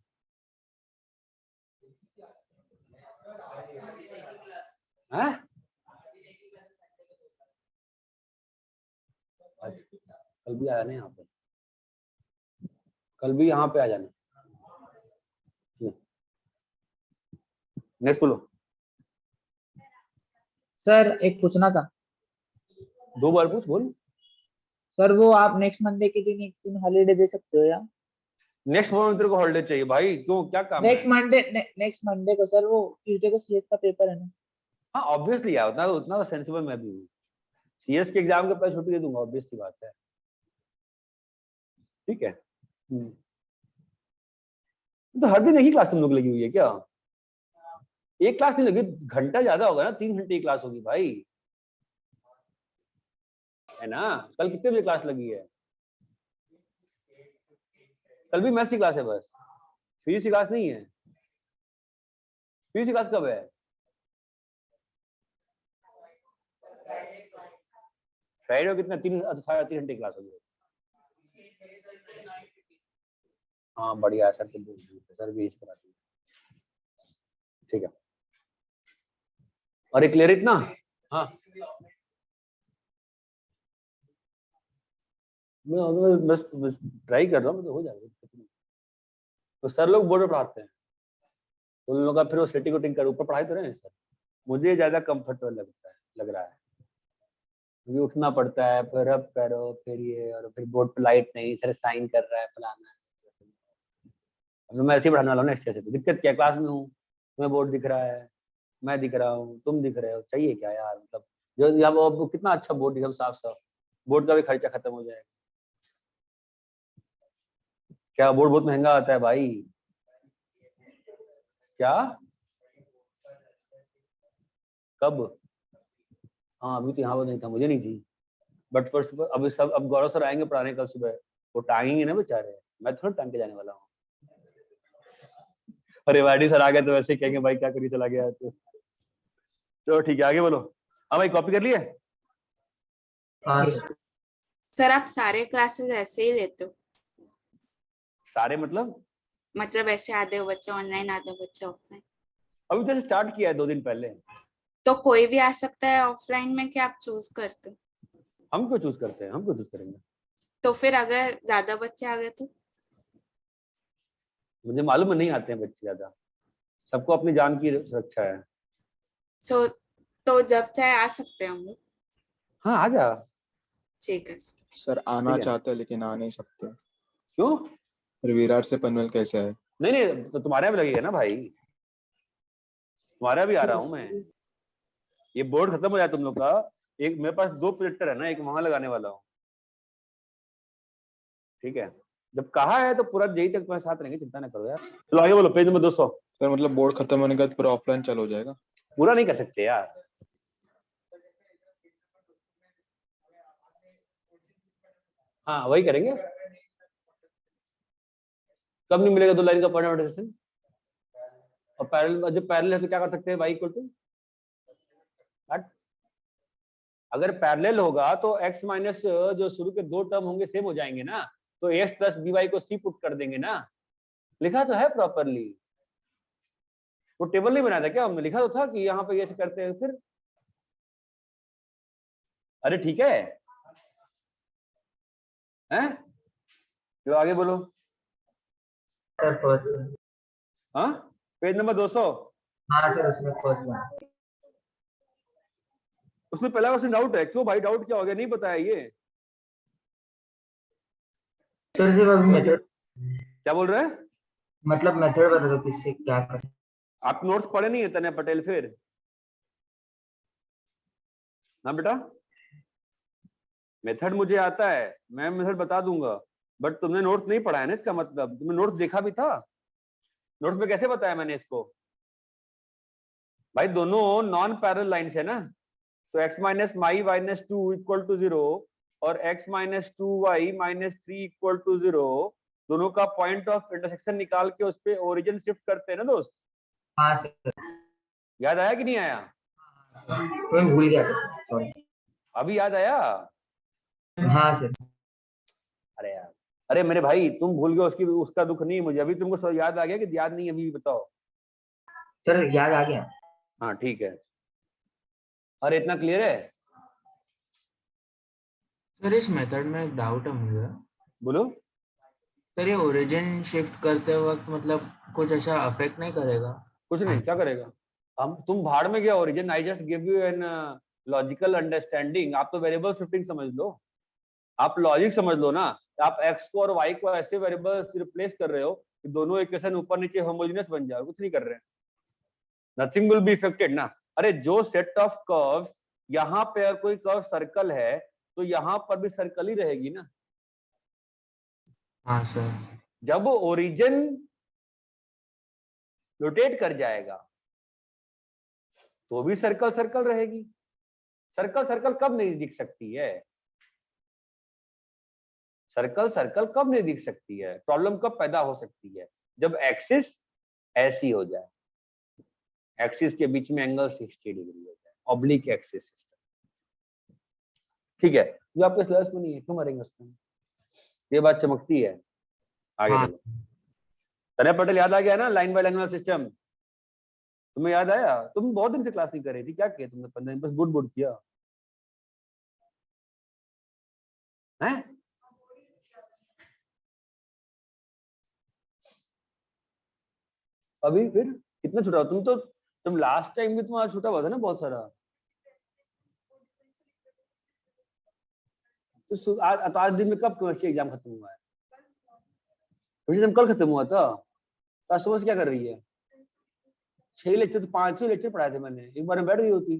हैं? कल भी आ जाना यहाँ पे, कल भी यहाँ पे आ जाना। नेक्स्ट बोलो। सर एक पूछना था। 2 बार पूछ, बोल। सर वो आप नेक्स्ट मंडे के दिन एक दिन हॉलीडे दे सकते हो या? नेक्स्ट मंथ तेरे को हॉलीडे चाहिए भाई? क्यों, क्या काम है? नेक्स्ट मंडे को सर, वो ट्यूसडे को सीएस का पेपर है ना। हाँ ऑब्वियसली यार, उतना तो सेंसिबल मैं भी हूँ। सीएस के एग्जाम के पहले छुट्टी दे दूंगा, ऑब्वियसली बात है, ठीक है। तो हर दिन एक ही क्लास तुम लोग लगी हुई है क्या? एक क्लास नहीं लगी, घंटा ज्यादा होगा ना, 3 घंटे की क्लास होगी भाई, है ना? कल कितने बजे क्लास लगी है? कल भी मैथ्स की क्लास है बस, फिजिक्स की क्लास नहीं है। फिजिक्स की क्लास कब है? फ्राइडे कितना, 3-3.5 घंटे की क्लास होगी। हाँ बढ़िया है सर, सर भी इस कराती है, ठीक है। और एक क्लियर इतना, हाँ मैं बस ट्राई कर रहा हूँ, तो हो जाएगा। तो सर लोग बोर्ड पर पढ़ाते हैं, तो उन लोगों का फिर वो सेटिंग वोटिंग कर ऊपर पढ़ाई तो रहे हैं सर। मुझे ज्यादा कंफर्टेबल लग रहा है, क्योंकि उठना पड़ता है, फिर अब करो, फिर ये, और फिर बोर्ड पे लाइट नहीं, सर साइन कर रहा है, फलाना है। अब मैं ऐसे ही पढ़ाने वाला हूँ नेक्स्ट ईयर से, तो दिक्कत क्या, क्लास में हूँ, तुम्हें बोर्ड दिख रहा है, मैं दिख रहा हूँ, तुम दिख रहे हो, चाहिए क्या यार? मतलब जो यहाँ वो कितना अच्छा बोर्ड दिखा, साफ साफ, बोर्ड का भी खर्चा खत्म हो जाएगा। क्या बोर्ड बहुत महंगा आता है भाई? क्या? कब? हाँ अभी तो यहाँ पर नहीं था, मुझे नहीं थी, बट पर अभी सब, अब गौरव सर आएंगे पढ़ाने कल सुबह, वो टांगेंगे ना बेचारे, मैं थोड़ा टांग के जाने वाला हूँ। अरे वाडी सर आ गए तो वैसे ही कहेंगे भाई क्या करिए चला गया तो। चलो ठीक है, आगे बोलो। हाँ भाई कॉपी कर लिए? सर आप सारे क्लासेस ऐसे ही लेते हो? सारे मतलब ऐसे आधे बच्चे ऑनलाइन, आधे बच्चे ऑफलाइन? अभी तो स्टार्ट किया है 2 दिन पहले। तो कोई भी आ सकता है ऑफलाइन में, क्या आप चूज करते हो? हम क्यों चूज करते हैं, हम क्यों चूज करेंगे? तो फिर अगर ज्यादा बच्चे आ गए तो? मुझे मालूम है नहीं आते हैं बच्चे ज्यादा, सबको अपनी जान की सुरक्षा है। तो जब चाहे आ सकते हैं हम लोग? हाँ आ जा। ठीक है सर आना चाहते हैं लेकिन आ नहीं सकते। क्यों? फिर विराट से पनवेल कैसे है? नहीं तो तुम्हारे यहाँ भी लगेगा ना भाई, तुम्हारा भी आ रहा हूँ मैं। ये बोर्ड खत्म हो जाए तुम लोग का, एक मेरे पास 2 प्रोजेक्टर है ना, एक वहां लगाने वाला हूँ, ठीक है। जब कहा है तो पूरा जेई तक तुम्हारे साथ रहेंगे, चिंता ना करो यार। चलो आगे बोलो, पेज नंबर 200। सर मतलब बोर्ड खत्म होने के बाद पूरा ऑफलाइन चालू हो जाएगा? पूरा नहीं कर सकते यार, हाँ वही करेंगे। कब नहीं मिलेगा 2 लाइन का पॉइंट नोटेशन? और पैरेलल, जब पैरेलल है तो क्या कर सकते हैं, y इक्वल टू, अगर पैरेलल होगा तो x माइनस जो शुरू के 2 टर्म होंगे सेम हो जाएंगे ना, तो ax प्लस by को c पुट कर देंगे ना। लिखा तो है प्रॉपरली, वो टेबल नहीं बनाया था क्या हमने? लिखा तो था कि यहाँ पे ये करते हैं फिर। अरे ठीक है, हैं? जो आगे बोलो। हाँ पेज नंबर 200। हाँ सर उसमें फर्स्ट वन। उसमें पहला क्वेश्चन डाउट है, क्यों भाई डाउट क्या हो गया, नहीं बताया ये? सर सिर्फ अभी मेथड, क्या बोल रहे हैं? मतलब मेथड बता दो किससे क्या करें। आप नोट्स पढ़े नहीं है तन्या पटेल फिर? हाँ बेटा मेथड मुझे आता है, मैं मेथड बता दूंगा, बट तुमने नोट्स नहीं पढ़ा है ना, इसका मतलब तुमने नोट्स देखा भी था? नोट्स में कैसे बताया मैंने इसको? भाई दोनों नॉन पैरेलल लाइंस है ना, तो x minus my minus 2 equal to 0 और x minus 2y minus 3 equal to 0, दोनों का पॉइंट ऑफ इंटरसेक्शन निकाल के उस पे ओरिजिन शिफ्ट करते हैं ना दोस्त। हाँ सर, याद आया कि नहीं आया? मैं भूल गया था, सॉरी। अभी याद आया? हाँ सर। अरे यार, अरे मेरे भाई तुम भूल गए, उसकी उसका दुख नहीं मुझे, अभी तुमको सब याद आ गया कि याद नहीं? अभी बताओ। सर याद आ गया। हाँ ठीक है, अरे इतना क्लियर है? सर इस मेथड में एक डाउट है मुझे। बोलो। सर ये ओरिजिन शिफ्ट करते वक्त मतलब कुछ ऐसा अफेक्ट नहीं करेगा? कुछ नहीं, क्या करेगा? हम तुम भाड़ में गया origin, I just give you an logical understanding. आप तो वेरिएबल शिफ्टिंग समझ लो, आप लॉजिक समझ लो ना। आप x को और y को ऐसे वेरिएबल्स रिप्लेस कर रहे हो कि दोनों इक्वेशन ऊपर नीचे होमोजेनियस बन जाए, कुछ नहीं कर रहे हैं, नथिंग विल बी इफेक्टेड ना। अरे जो सेट ऑफ कर्व्स, यहाँ पे अगर कोई कर्व सर्कल है तो यहाँ पर भी सर्कल ही रहेगी ना। हाँ सर। जब ओरिजिन रोटेट कर जाएगा तो भी सर्कल सर्कल रहेगी। सर्कल सर्कल कब नहीं दिख सकती है? सर्कल सर्कल कब नहीं दिख सकती है? प्रॉब्लम कब पैदा हो सकती है? जब एक्सिस ऐसी हो जाए, एक्सिस के बीच में एंगल 60 डिग्री हो जाए, ऑब्लिक एक्सिस सिस्टम। ठीक है, जो आपके सिलेबस में नहीं है, क्यों मारेंगे उसमें? ये बात चमकती है। आगे हाँ। चलो। तने पटेल याद आ गया ना, लाइन बाय लाइन सिस्टम? तुम्हें याद आया? तुम बहुत दिन से क्लास नहीं कर रही थी, क्या किया तुमने 15 दिन? बस बुट बुट किया है? अभी फिर कितना छूटा? तुम लास्ट टाइम भी तुम्हारा छूटा हुआ था ना बहुत सारा। तो आज दिन में कब केमिस्ट्री एग्जाम खत्म हुआ है? कल खत्म हुआ था। तो आज सुबह से क्या कर रही है? 6 लेक्चर, तो 5 ही लेक्चर पढ़ाए थे मैंने, एक बार में बैठ गई होती।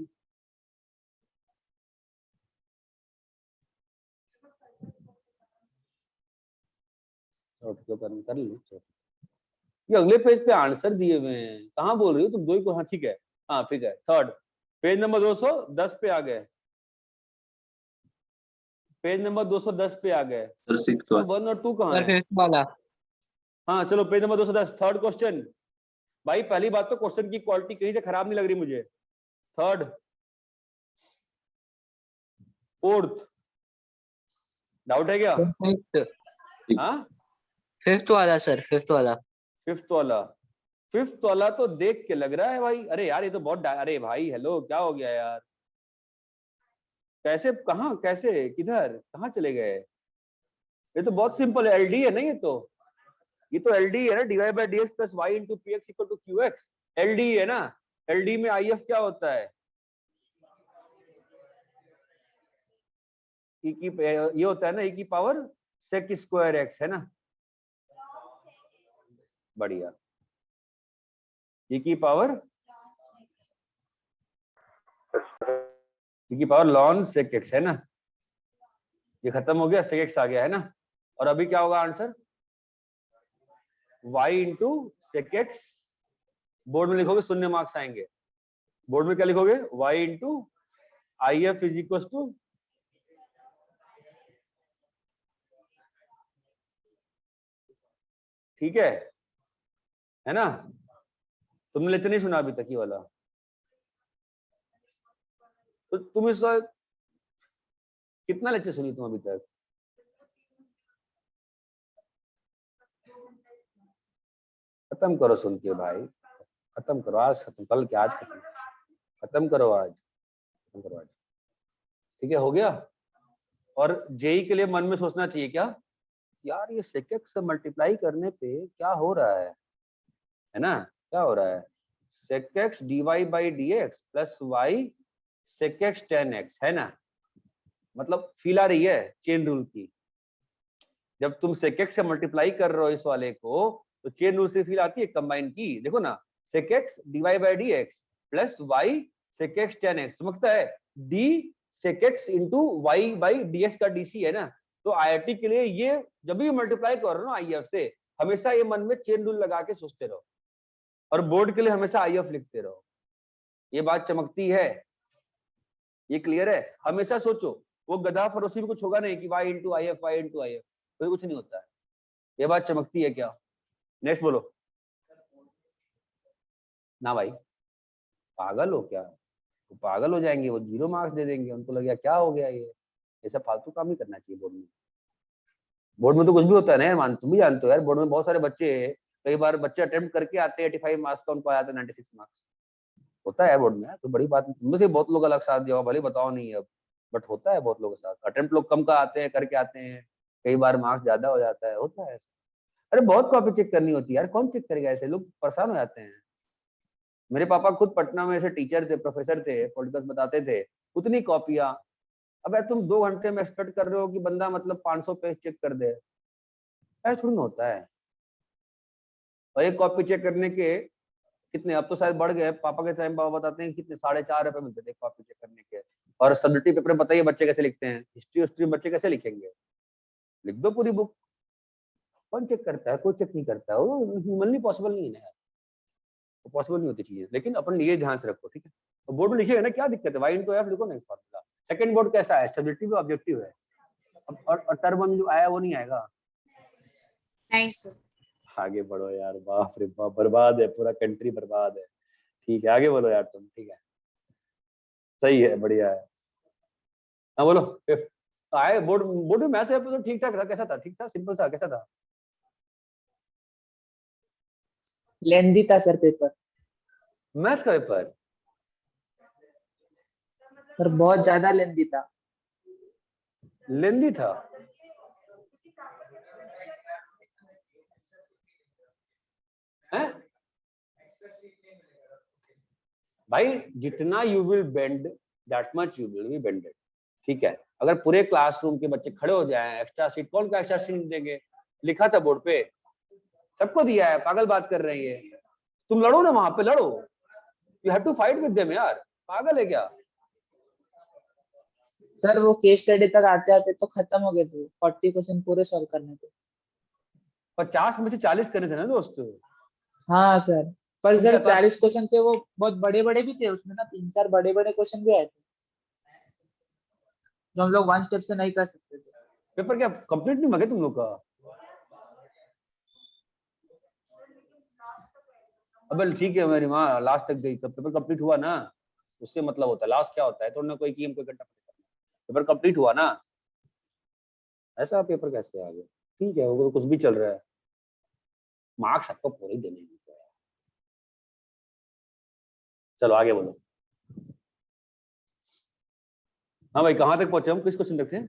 कर लो। ये अगले पेज पे आंसर दिए हुए हैं, कहाँ बोल रही हो तुम? 2 ही को, हाँ ठीक है, हाँ ठीक है। थर्ड पेज नंबर 210 पे आ गए, पेज नंबर 210 पे आ गए। 1 और 2 कहाँ है? वाला। हाँ चलो, पेज नंबर 210, थर्ड क्वेश्चन। भाई पहली बात तो क्वेश्चन की क्वालिटी कहीं से खराब नहीं लग रही मुझे। थर्ड, फोर्थ, डाउट है क्या? हाँ फिफ्थ वाला सर, फिफ्थ वाला। फिफ्थ वाला तो देख के लग रहा है भाई, अरे यार ये तो बहुत अरे भाई हेलो, क्या हो गया यार? कैसे, कहाँ, कैसे, किधर, कहाँ चले गए? ये तो बहुत सिंपल है, एलडी है ना ये तो एलडी है ना, divide by dx plus y into p x equal to q x. LD है ना, एलडी में आई एफ क्या होता है? ये होता है ना e की पावर सेक स्क्वायर एक्स, है ना? बढ़िया, e की पावर लॉन सेक एक्स, है ना? ये खत्म हो गया, सेक एक्स आ गया, है ना? और अभी क्या होगा answer? y into sec x. Board में लिखोगे, शून्य मार्क्स आएंगे। बोर्ड में क्या लिखोगे? y into I F is equal to, ठीक है ना? तुमने लेक्चर नहीं सुना अभी तक ये वाला? तो तुम इस कितना लेक्चर सुनी तुम अभी तक? खत्म करो सुन के भाई, खत्म करो आज, खत्म कल के आज, खत्म करो आज, ठीक है? हो गया। और जेई के लिए मन में सोचना चाहिए क्या, यार ये सेक एक्स से मल्टीप्लाई करने पे क्या हो रहा है ना? क्या हो रहा है? Sec x d y by d x plus y sec x tan x, है ना? मतलब फील आ रही है चेन रूल की? जब तुम सेक एक्स से मल्टीप्लाई कर रहे हो इस वाले को, तो चेन रूल से फील आती है कंबाइन की। देखो ना, sec x d y by d x plus y sec x tan x, चमकता है? D sec x into y by dx का dc है ना, तो IIT के लिए ये जब भी मल्टीप्लाई करो ना IF से, हमेशा ये मन में चेन रूल लगा के सोचते रहो, और बोर्ड के लिए हमेशा IF लिखते रहो। ये बात चमकती है, ये क्लियर है? हमेशा सोचो, वो गधा फरोशी में कुछ होगा नहीं कि y into IF y into IF, कोई कुछ नहीं होता है। ये बात चमकती है क्या? नेक्स्ट बोलो ना भाई, पागल हो क्या? वो पागल हो जाएंगे, वो 0 मार्क्स दे देंगे, उनको लगेगा क्या हो गया ये, ऐसा फालतू काम ही करना चाहिए बोर्ड में। बोर्ड में तो कुछ भी होता है ना मान, तुम भी जानते हो यार, बोर्ड में बहुत सारे बच्चे, कई बार बच्चे अटेम्प्ट करके आते हैं 85 मार्क्स का, उनको आ जाता है 96 मार्क्स, होता है बोर्ड में। तो बड़ी बात, तुम में से बहुत लोग अलग साथ दिया, भले बताओ नहीं अब, बट होता है बहुत लोगों के साथ। अटेम्प्ट लोग कम का आते हैं, करके आते हैं, कई बार मार्क्स ज्यादा हो जाता है, होता है। अरे बहुत कॉपी चेक करनी होती है यार, कौन चेक करेगा? ऐसे लोग परेशान हो जाते हैं। मेरे पापा खुद पटना में ऐसे टीचर थे, प्रोफेसर थे, पॉलिटिकल्स बताते थे, उतनी कॉपियां। अब तुम 2 घंटे में एक्सपेक्ट कर रहे हो कि बंदा मतलब 500 पेज चेक कर दे, ऐसा थोड़ी ना होता है। और एक कॉपी चेक करने के कितने, अब तो शायद बढ़ गए, पापा के टाइम पापा बताते हैं कितने 4.5 रुपए मिलते थे कॉपी चेक करने के। और सब्जेक्टिव पेपर बताइए बच्चे कैसे लिखते हैं, हिस्ट्री बच्चे कैसे लिखेंगे? लिख दो पूरी बुक, कौन चेक करता है? कोई चेक नहीं करता है, वो ह्यूमनली पॉसिबल नहीं है यार, वो पॉसिबल नहीं होती चीजें। लेकिन अपन ये ध्यान से रखो, ठीक है? तो बोर्ड में लिखिएगा ना, क्या दिक्कत है? y into f लिखो ना फॉर्मूला। सेकंड बोर्ड कैसा है? सब्जेक्टिव ऑब्जेक्टिव है। अब और टर्म जो आया वो नहीं आएगा। नहीं सर। आगे बढ़ो यार, बाप रे बाप, बर्बाद है, पूरा कंट्री बर्बाद है। ठीक है, आगे बोलो यार तुम, ठीक है, सही है, बढ़िया है। हाँ बोलो। फिफ्थ आए बोर्ड में मैथ्स तो ठीक ठाक था, कैसा था? ठीक था, सिंपल था, कैसा था? लेंदी था सर पेपर। मैथ्स का पेपर सर बहुत ज्यादा लेंदी था। लेंदी था? हैं? भाई जितना you will bend that much you will be bended, ठीक है? अगर पूरे क्लासरूम के बच्चे खड़े हो जाएं, एक्स्ट्रा सीट, कौन का एक्स्ट्रा सीट देंगे? लिखा था बोर्ड पे, सबको दिया है, पागल बात कर रही है। तुम लड़ो ना वहां पे, लड़ो, you have to fight with them यार, पागल है क्या? सर वो केस स्टडी तक आते आते तो खत्म हो गए थे, 40 क्वेश्चन पूरे सॉल्व करने थे। 50 में से 40 करने थे ना दोस्त? हाँ सर, पर तुम सर क्या 40 क्वेश्चन थे वो बहुत बड़े बड़े भी थे, उसमें ना 3-4 बड़े बड़े क्वेश्चन भी आए थे जो हम लोग वन स्टेप से नहीं कर सकते थे। पेपर क्या कंप्लीट नहीं मगे तुम लोग का? अब ठीक है, मेरी माँ लास्ट तक गई, पेपर कंप्लीट हुआ ना, उससे मतलब होता है। लास्ट क्या होता है? तो कोई कीम कोई घंटा पेपर कंप्लीट हुआ ना, ऐसा पेपर कैसे आ गया? ठीक है, वो कुछ भी चल रहा है, मार्क्स सबको पूरे देने हैं। चलो आगे बोलो। हाँ भाई, कहाँ तक पहुंचे हम? किस क्वेश्चन तक थे?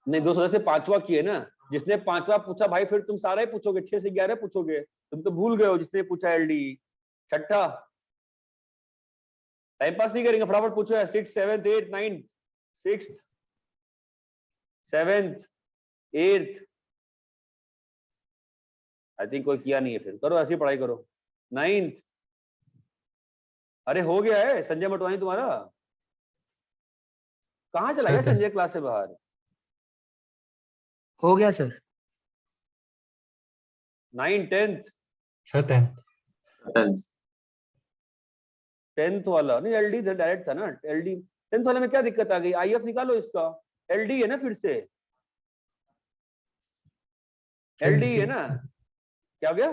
नहीं, 200 से 5वां किए ना। जिसने 5वां पूछा भाई, फिर तुम सारा ही पूछोगे, 6 से 11 पूछोगे, तुम तो भूल गए हो जिसने पूछा एलडी। छठा टाइम पास नहीं करेंगे, फटाफट पूछो है। 6th 7th 8th 9th 6th 7th 8th, I think कोई किया नहीं है, फिर करो ऐसी पढ़ाई करो। 9th, अरे हो गया है संजय मटवानी तुम्हारा, कहाँ चला गया संजय क्लास से बाहर? हो गया sir. 9th 10th sir 10th 10th वाला नहीं, एलडी डायरेक्ट था ना। एलडी 10th वाले में क्या दिक्कत आ गई? आईएफ निकालो इसका, एलडी है ना, फिर से एलडी है ना, क्या हो गया?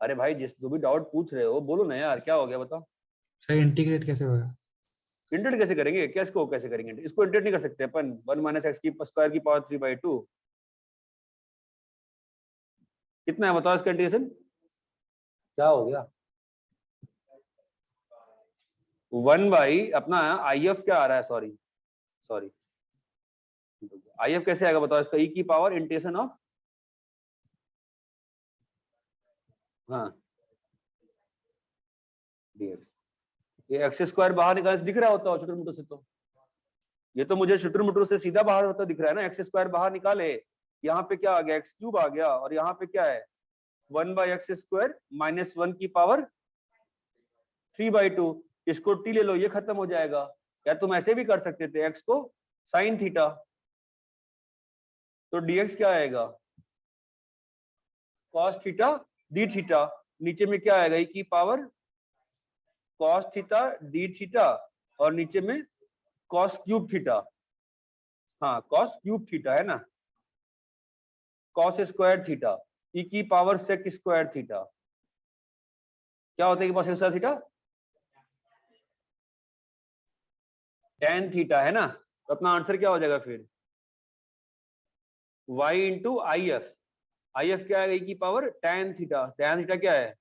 अरे भाई, जिस जो भी डाउट पूछ रहे हो बोलो ना यार, क्या हो गया बताओ? सर इंटीग्रेट कैसे होगा? इंटीग्रेट कैसे करेंगे? क्या इसको कैसे करेंगे? इसको इंटीग्रेट नहीं कर सकते अपन। 1 - x की स्क्वायर की पावर 3/2 कितना है बताओ इसका इंटीग्रेशन? क्या हो गया? 1 अपना आईएफ क्या आ रहा है? सॉरी आईएफ कैसे आएगा बताओ इसका? ई की पावर इंटीग्रेशन ऑफ, हाँ dx। ये एक्स स्क्वायर बाहर निकालने से दिख रहा होता है शुटर मुटर से, तो ये तो मुझे शुटर मुटर से सीधा बाहर होता दिख रहा है ना। एक्स स्क्वायर बाहर निकाले, यहाँ पे क्या आ गया? एक्स क्यूब आ गया, और यहाँ पे क्या है? 1/x² - 1 की पावर 3/2, इसको t ले लो, ये खत्म हो जाएगा। या तुम ऐसे भी कर सकते थे, x को sin थीटा, तो dx क्या आएगा, cos थीटा d थीटा, नीचे में क्या आएगा, e की power cos theta d theta, और नीचे में cos क्यूब थीटा, हाँ cos क्यूब थीटा है ना, cos स्क्वायर थीटा, e की पावर sec स्क्वायर थीटा, क्या होता है cos square theta, tan theta है ना। तो अपना आंसर क्या हो जाएगा फिर, y इंटू आई एफ, क्या है, e की पावर tan थीटा, क्या है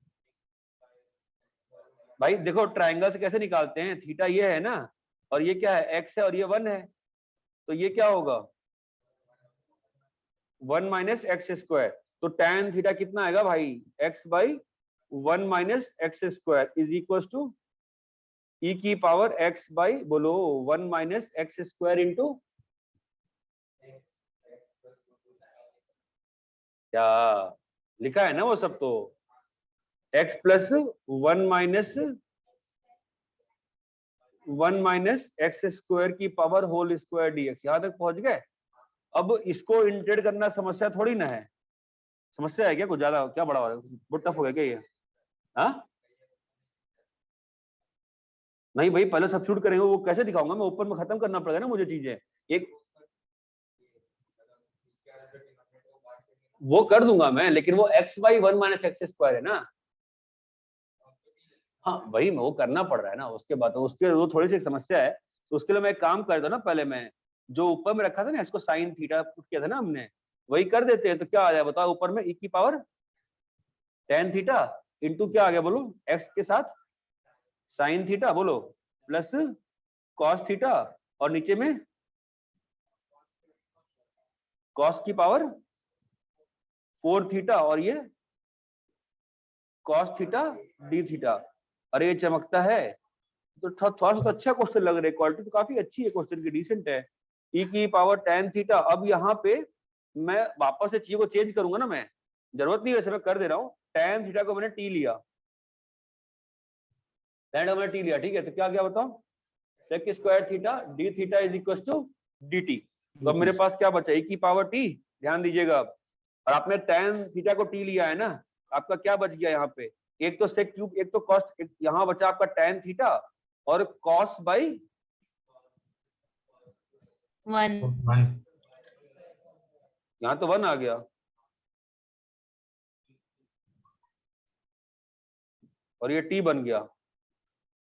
भाई, देखो ट्रायंगल से कैसे निकालते हैं, थीटा ये है ना, और ये क्या है, x है, और ये 1 है, तो ये क्या होगा 1 माइनस एक्स स्क्वायर, तो tan थीटा कितना आएगा भाई, x by 1 minus x square is equal to e की पावर x बाई बोलो 1 माइनस एक्स स्क्वायर इंटू क्या लिखा है ना वो सब, तो x plus 1 minus x square की पावर होल स्क्वायर dx, यहां तक पहुंच गए। अब इसको इंटीग्रेट करना समस्या थोड़ी ना है, समस्या है क्या कुछ ज्यादा, क्या बड़ा हो रहा है, बहुत टफ हो गया क्या ये, हाँ नहीं भाई, पहले सब्स्टिट्यूट करेंगे, वो कैसे दिखाऊंगा मैं, ऊपर में खत्म करना पड़ेगा ना मुझे चीजें, एक वो कर दूंगा मैं, लेकिन वो x by 1 minus x square है ना, हाँ वही मैं वो करना पड़ रहा है ना, उसके बाद उसके वो थोड़ी सी समस्या है, तो उसके लिए मैं एक काम करता ना, पहले मैं जो ऊपर में रखा था ना, इसको साइन थीटा पुट किया था ना हमने, वही कर देते हैं, तो क्या आ जाए बताओ, ऊपर में e की पावर tan थीटा इंटू क्या आ गया बोलो, x के साथ साइन थीटा बोलो, प्लस cos थीटा, और नीचे में cos की पावर 4 थीटा, और ये cos थीटा d थीटा। अरे ये चमकता है, तो थोड़ा सा तो अच्छा क्वेश्चन लग रहा है, क्वालिटी तो काफी अच्छी है क्वेश्चन की, डिसेंट है। e की पावर tan थीटा, अब यहाँ पे मैं वापस से चीजों को चेंज करूंगा ना, मैं जरूरत नहीं वैसे मैं कर दे रहा हूँ, tan थीटा को मैंने t लिया, tan मैंने t लिया, ठीक है, तो क्या क्या बताओ, sec square theta d theta is equal to dt, तो अब मेरे पास क्या बचा, e की पावर t, ध्यान दीजिएगा, और आपने tan थीटा को t लिया है ना, आपका क्या बच गया यहाँ पे, एक तो sec क्यूब, एक तो cos, यहाँ बचा आपका tan थीटा और cos बाई 1 यहाँ तो 1 आ गया, और ये t बन गया,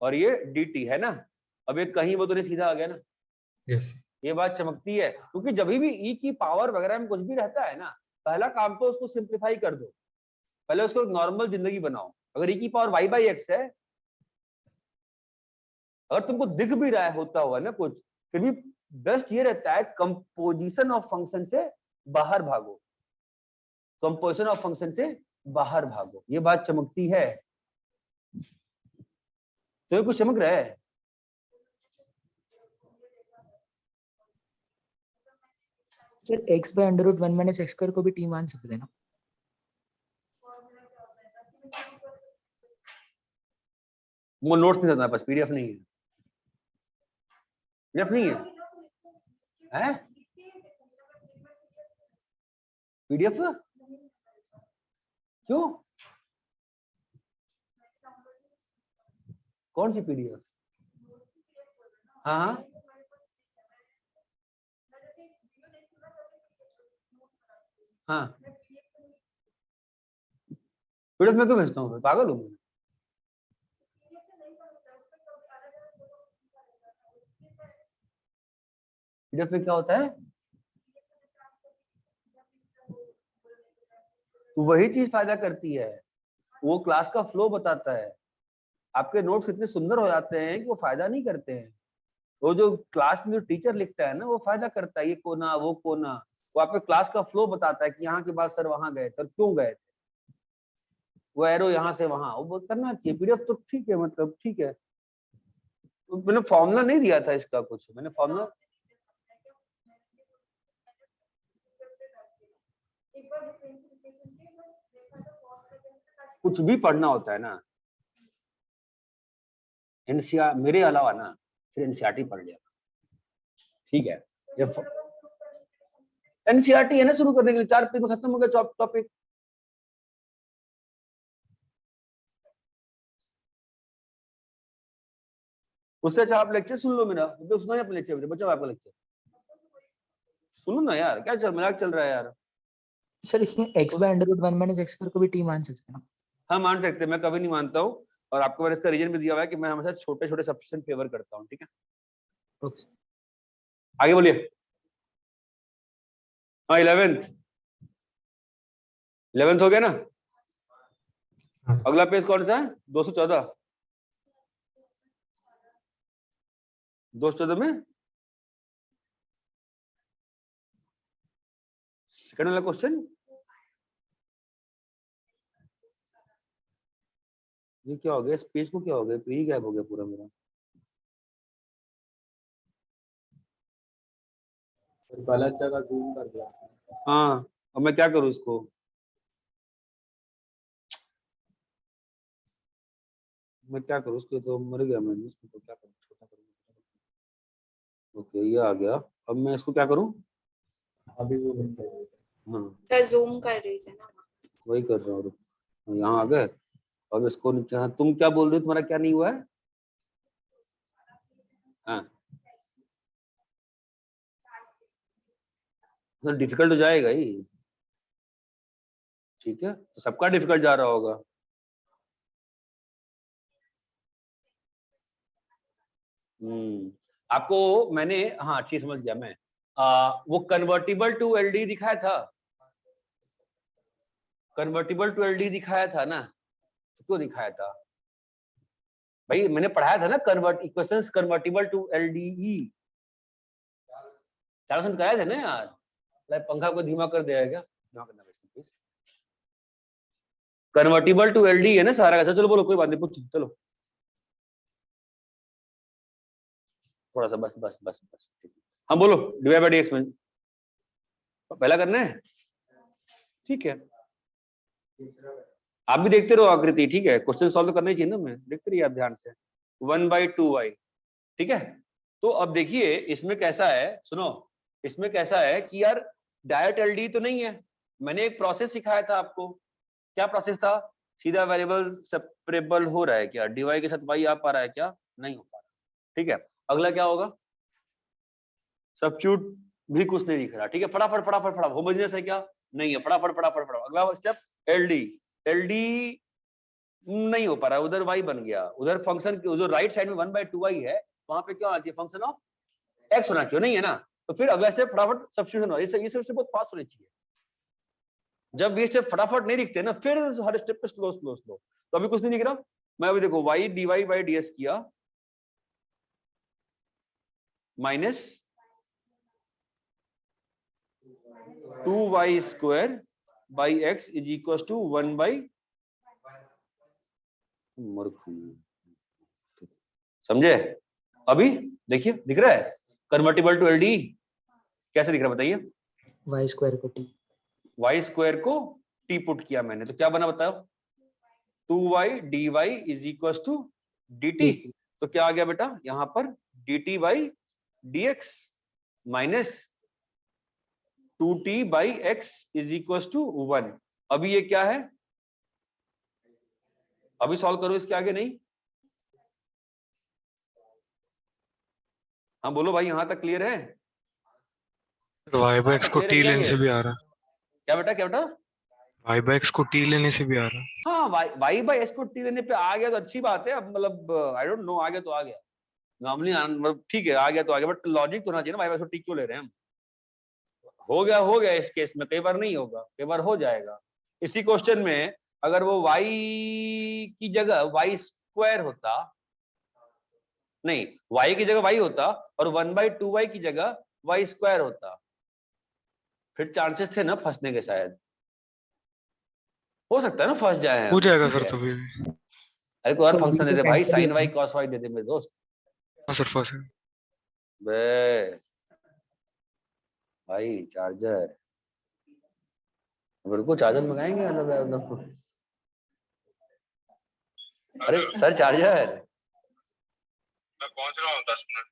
और ये dt है ना, अब ये कहीं वो तो नहीं सीधा आ गया ना, यस ये बात चमकती है, क्योंकि जब भी e की पावर वगैरह में कुछ भी रहता है ना, पहला काम तो उसको सिंप्लीफाई कर दो, पहले उसको एक नॉर्मल जिंदगी बनाओ। अगर e की पावर y बाई एक्स है, अगर तुमको दिख भी रहा है होता हुआ ना कुछ, फिर भी बेस्ट ये रहता है कंपोजिशन ऑफ फंक्शन से बाहर भागो, कंपोजिशन ऑफ फंक्शन से बाहर भागो, ये बात चमकती है, तो कुछ चमक रहा है, sir x by under root 1 minus x square को भी t मान सकते हैं ना, वो नोट्स नहीं देना, बस पीडीएफ नहीं है, पीडीएफ नहीं है, पीडीएफ क्यों, कौन सी पीडीएफ, हाँ हाँ हाँ, पीडीएफ में क्यों भेजता हूँ, पागल हूँ मैं, पीडीएफ में क्या होता है, वही चीज फायदा करती है, वो क्लास का फ्लो बताता है, आपके नोट्स इतने सुंदर हो जाते हैं कि वो फायदा नहीं करते हैं, वो जो क्लास में जो टीचर लिखता है ना, वो फायदा करता है, ये कोना वो कोना, वो आपके क्लास का फ्लो बताता है कि यहाँ के बाद सर वहां गए थे और क्यों गए थे, वो एरो यहाँ से वहां, वो करना चाहिए, पीडीएफ तो ठीक है, मतलब ठीक है, मैंने फॉर्मूला नहीं दिया था इसका कुछ, मैंने फॉर्मूला कुछ भी पढ़ना होता है ना, एनसीआर मेरे अलावा ना फिर एनसीईआरटी पढ़ लिया, ठीक है। एनसीईआरटी है ना शुरू करने के लिए, 4 पेज में खत्म हो गया टॉपिक। उससे अच्छा आप लेक्चर सुन लो मेरा, तो सुना है अपने लेक्चर, बच्चा आपका लेक्चर सुनो ना यार, क्या मजाक चल रहा है यार। सर इसमें x by under root 1 minus x square को भी t मान सकते हैं ना? हाँ मान सकते हैं, मैं कभी नहीं मानता हूँ, और आपको मैंने इसका रीजन भी दिया हुआ है कि मैं हमेशा छोटे छोटे सब्स्टिट्यूशन फेवर करता हूँ, ठीक है। Okay sir. आगे बोलिए। हाँ 11th हो गया ना। अगला पेज कौन सा है? 214। 214 में सेकंड वाला क्वेश्चन, ये क्या हो गया? इस पेज को क्या हो गया? पेज गायब हो गया पूरा मेरा। गलत जगह जूम कर दिया। हाँ अब मैं क्या करूँ इसको? मैं क्या करूँ इसको? तो मर गया मैं इसको, तो क्या करूँ? छोटा करूँ? ओके ये आ गया, अब मैं इसको क्या करूँ? अभी वो नहीं कर रहे। हाँ तो जूम कर रही ना। वही कर रहा हूँ, यहाँ आ गए। अब इसको नीचे, हाँ तुम क्या बोल रहे हो? तुम्हारा क्या नहीं हुआ है? हाँ तो डिफिकल्ट हो जाएगा ही, ठीक है, तो सबका डिफिकल्ट जा रहा होगा। आपको मैंने, हाँ ठीक समझ गया मैं। वो कन्वर्टिबल टू एलडी दिखाया था, कन्वर्टिबल टू एलडी दिखाया था ना, क्यों दिखाया था भाई? मैंने पढ़ाया था ना convert equations convertible to LDE, 4 कराए थे ना यार। पंखा को धीमा कर दिया क्या? कन्वर्टिबल टू एलडी है ना सारा का। चलो बोलो, कोई बात नहीं, पूछो चलो थोड़ा सा, बस बस बस बस। हाँ बोलो, डिवाइड बाय डीएक्स में पहला करना है, ठीक है। आप भी देखते रहो आकृति, ठीक है, क्वेश्चन सॉल्व करने चाहिए ना, मैं देखते रहिए आप ध्यान से। 1/2y, ठीक है। तो अब देखिए इसमें कैसा है, सुनो, इसमें कैसा है कि यार डायरेक्ट एलडी तो नहीं है। मैंने एक प्रोसेस सिखाया था आपको, क्या प्रोसेस था? सीधा वेरिएबल सेपरेबल हो रहा है क्या? dy के साथ y आ पा रहा है क्या? नहीं हो पा रहा, ठीक है। अगला क्या होगा? सब्स्टिट्यूट भी कुछ नहीं दिख रहा, ठीक है। फटाफट फटाफट फटाफट, होमोजेनियस है क्या? नहीं है, फटाफट फटाफट फटाफट। अगला स्टेप एलडी, एलडी नहीं हो पा रहा, उधर y बन गया, उधर फंक्शन जो राइट साइड में 1/2y है वहां पे क्या होना चाहिए? फंक्शन ऑफ x होना चाहिए, नहीं है ना। तो फिर अगला स्टेप फटाफट सब्स्टिट्यूशन, ये सब बहुत फास्ट होनी चाहिए। जब ये स्टेप फटाफट नहीं दिखते ना, फिर हर स्टेप पे स्लो स्लो स्लो। तो अभी कुछ नहीं दिख रहा, मैं अभी देखो y dy by ds किया minus 2y square by x is equal to 1/, समझे? अभी देखिए दिख रहा है कन्वर्टिबल टू एलडी कैसे दिख रहा है बताइए? y स्क्वायर को t, y स्क्वायर को t पुट किया मैंने, तो क्या बना बताओ? 2y dy is equal to dt। तो क्या आ गया बेटा यहाँ पर? dt by dx minus 2t by x is equal to 1। अभी ये क्या है? अभी सॉल्व करो इसके आगे नहीं। हाँ बोलो भाई, यहां तक क्लियर है? y by x को clear है t क्या लेने ये? से भी आ रहा क्या बेटा, क्या बेटा? है, y by x को t लेने से भी आ रहा है। हाँ y by x को t लेने पे आ गया तो अच्छी बात है। अब मतलब आई डोंट नो, आ गया तो आ गया, नॉर्मली मतलब ठीक है, आ गया तो आ गया, बट लॉजिक तो होना चाहिए ना, y by x को t क्यों ले रहे हैं हम? हो गया इस केस में, कई बार नहीं होगा, कई बार हो जाएगा। इसी क्वेश्चन में अगर वो y की जगह y स्क्वायर होता, नहीं y की जगह y होता और 1/2y की जगह y स्क्वायर होता, फिर चांसेस थे ना फंसने के, शायद हो सकता है ना फंस जाए हो हम, जाएगा ठीक सर है। तभी। अरे कोई और सर फंक्शन अभी दे तो दे भाई, कैंसिल sin ही y cos y दे दे मेरे दोस्त। हाँ सर फंस है। बे भाई चार्जर, मेरे को चार्जर मंगाएंगे मतलब। अरे सर चार्जर, मैं पहुंच रहा हूँ 10 मिनट।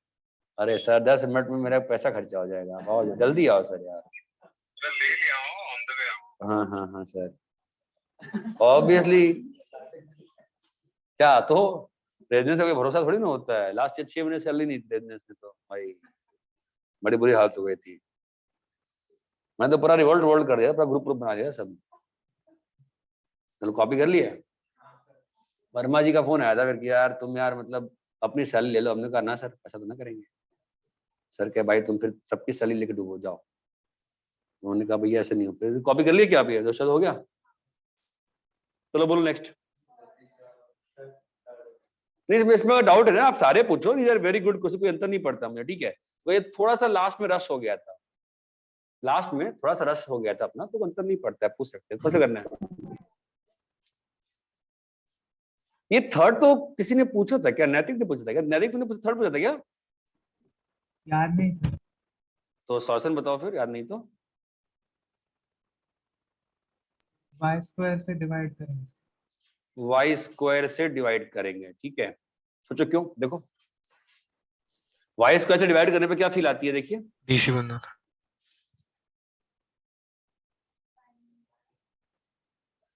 अरे सर 10 मिनट में मेरा पैसा खर्चा हो जाएगा, आओ जल्दी आओ सर यार। मैं ले लिया हूँ, ऑन द वे हूँ। हाँ हाँ हाँ सर, ऑब्वियसली। क्या तो रेजिडेंस का भरोसा थोड़ी ना होता है, लास्ट 6 महीने सैलरी नहीं थी रेजिडेंस में, तो भाई बड़ी बुरी हालत हो गई थी। मैं तो पूरा रिवोल्ट कर दिया, पूरा ग्रुप बना दिया सब। चलो कॉपी कर लिया। वर्मा जी का फोन आया था फिर कि यार तुम यार मतलब अपनी सैलरी ले लो। हमने कहा ना सर ऐसा तो ना करेंगे। सर क्या भाई तुम फिर सबकी सैलरी लेके डूबो जाओ। उन्होंने कहा भैया ऐसे नहीं हो। कॉपी कर लिया क्या आप? ये तो हो गया। चलो बोलो नेक्स्ट। नहीं इसमें डाउट है ना, आप सारे पूछो, these are very good question, कोई अंतर नहीं पड़ता मुझे, ठीक है। तो ये थोड़ा सा लास्ट में रश हो गया था, लास्ट में थोड़ा सा रश हो गया था अपना, तो अंतर नहीं पड़ता है, पूछ सकते हैं कैसे करना है। ये थर्ड तो किसी ने पूछा था क्या? नैतिक ने पूछा था क्या? नैतिक तुमने थर्ड पूछा था क्या? याद नहीं सर। तो सॉल्यूशन बताओ फिर, याद नहीं तो। y स्क्वायर से डिवाइड करेंगे। y स्क्वायर से डिवाइड करेंगे, ठीक है। सोचो क्यों, देखो y स्क्वायर से डिवाइड करने पे क्या फील आती है, देखिए। डीसी बनना था।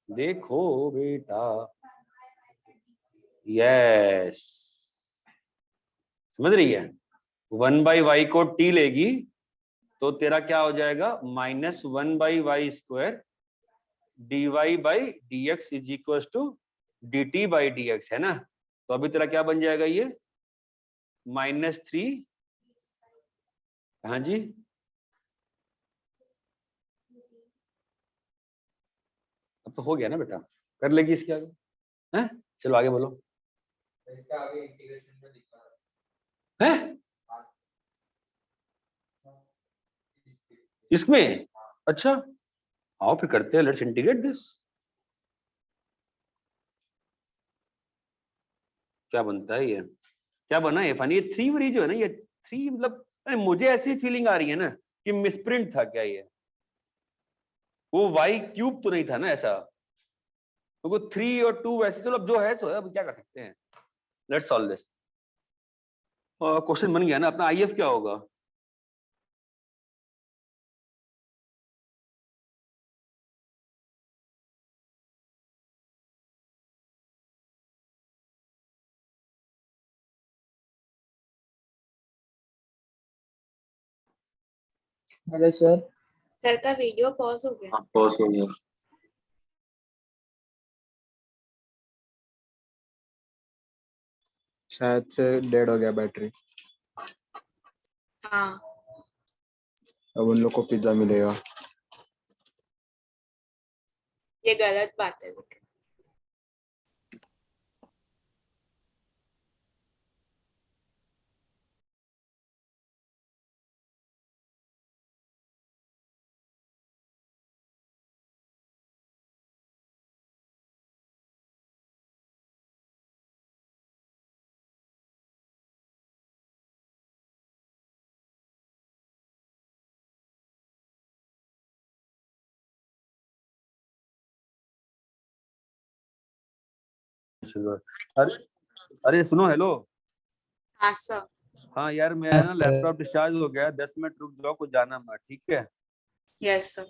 देखो बेटा, यस, समझ रही है। 1/y को t लेगी तो तेरा क्या हो जाएगा, -1/y square dy/dx is equal to dt/dx, है ना। तो अभी तेरा क्या बन जाएगा ये, -3, हाँ जी, अब तो हो गया ना बेटा, कर लेगी इसके आगे, हैं? चलो आगे बोलो। इसके आगे इंटीग्रेशन में दिखा हैं? इसमें अच्छा, आओ फिर करते हैं, लेट्स इंटीग्रेट दिस। क्या बनता है ये, क्या बना है फनी? ये 3 वाली जो है ना, ये 3 मतलब मुझे ऐसी फीलिंग आ रही है ना कि मिसप्रिंट था क्या ये, वो y क्यूब तो नहीं था ना ऐसा, तो 3 और 2 वैसे। चलो अब जो है सो है, अब क्या कर सकते हैं, लेट्स सॉल्व दिस। क्वेश्चन बन गया ना अपना। IF क्या होगा, हेलो सर। सर का वीडियो पॉज हो गया। पॉज हो गया। शायद से डेड हो गया बैटरी। हाँ अब उन लोग को पिज्जा मिलेगा। ये गलत बात है। अरे अरे सुनो, हेलो। हाँ सर। हाँ यार मैं ना लैपटॉप डिस्चार्ज हो गया, 10 मिनट रुक जाओ, कुछ जाना मैं, ठीक है। Yes sir.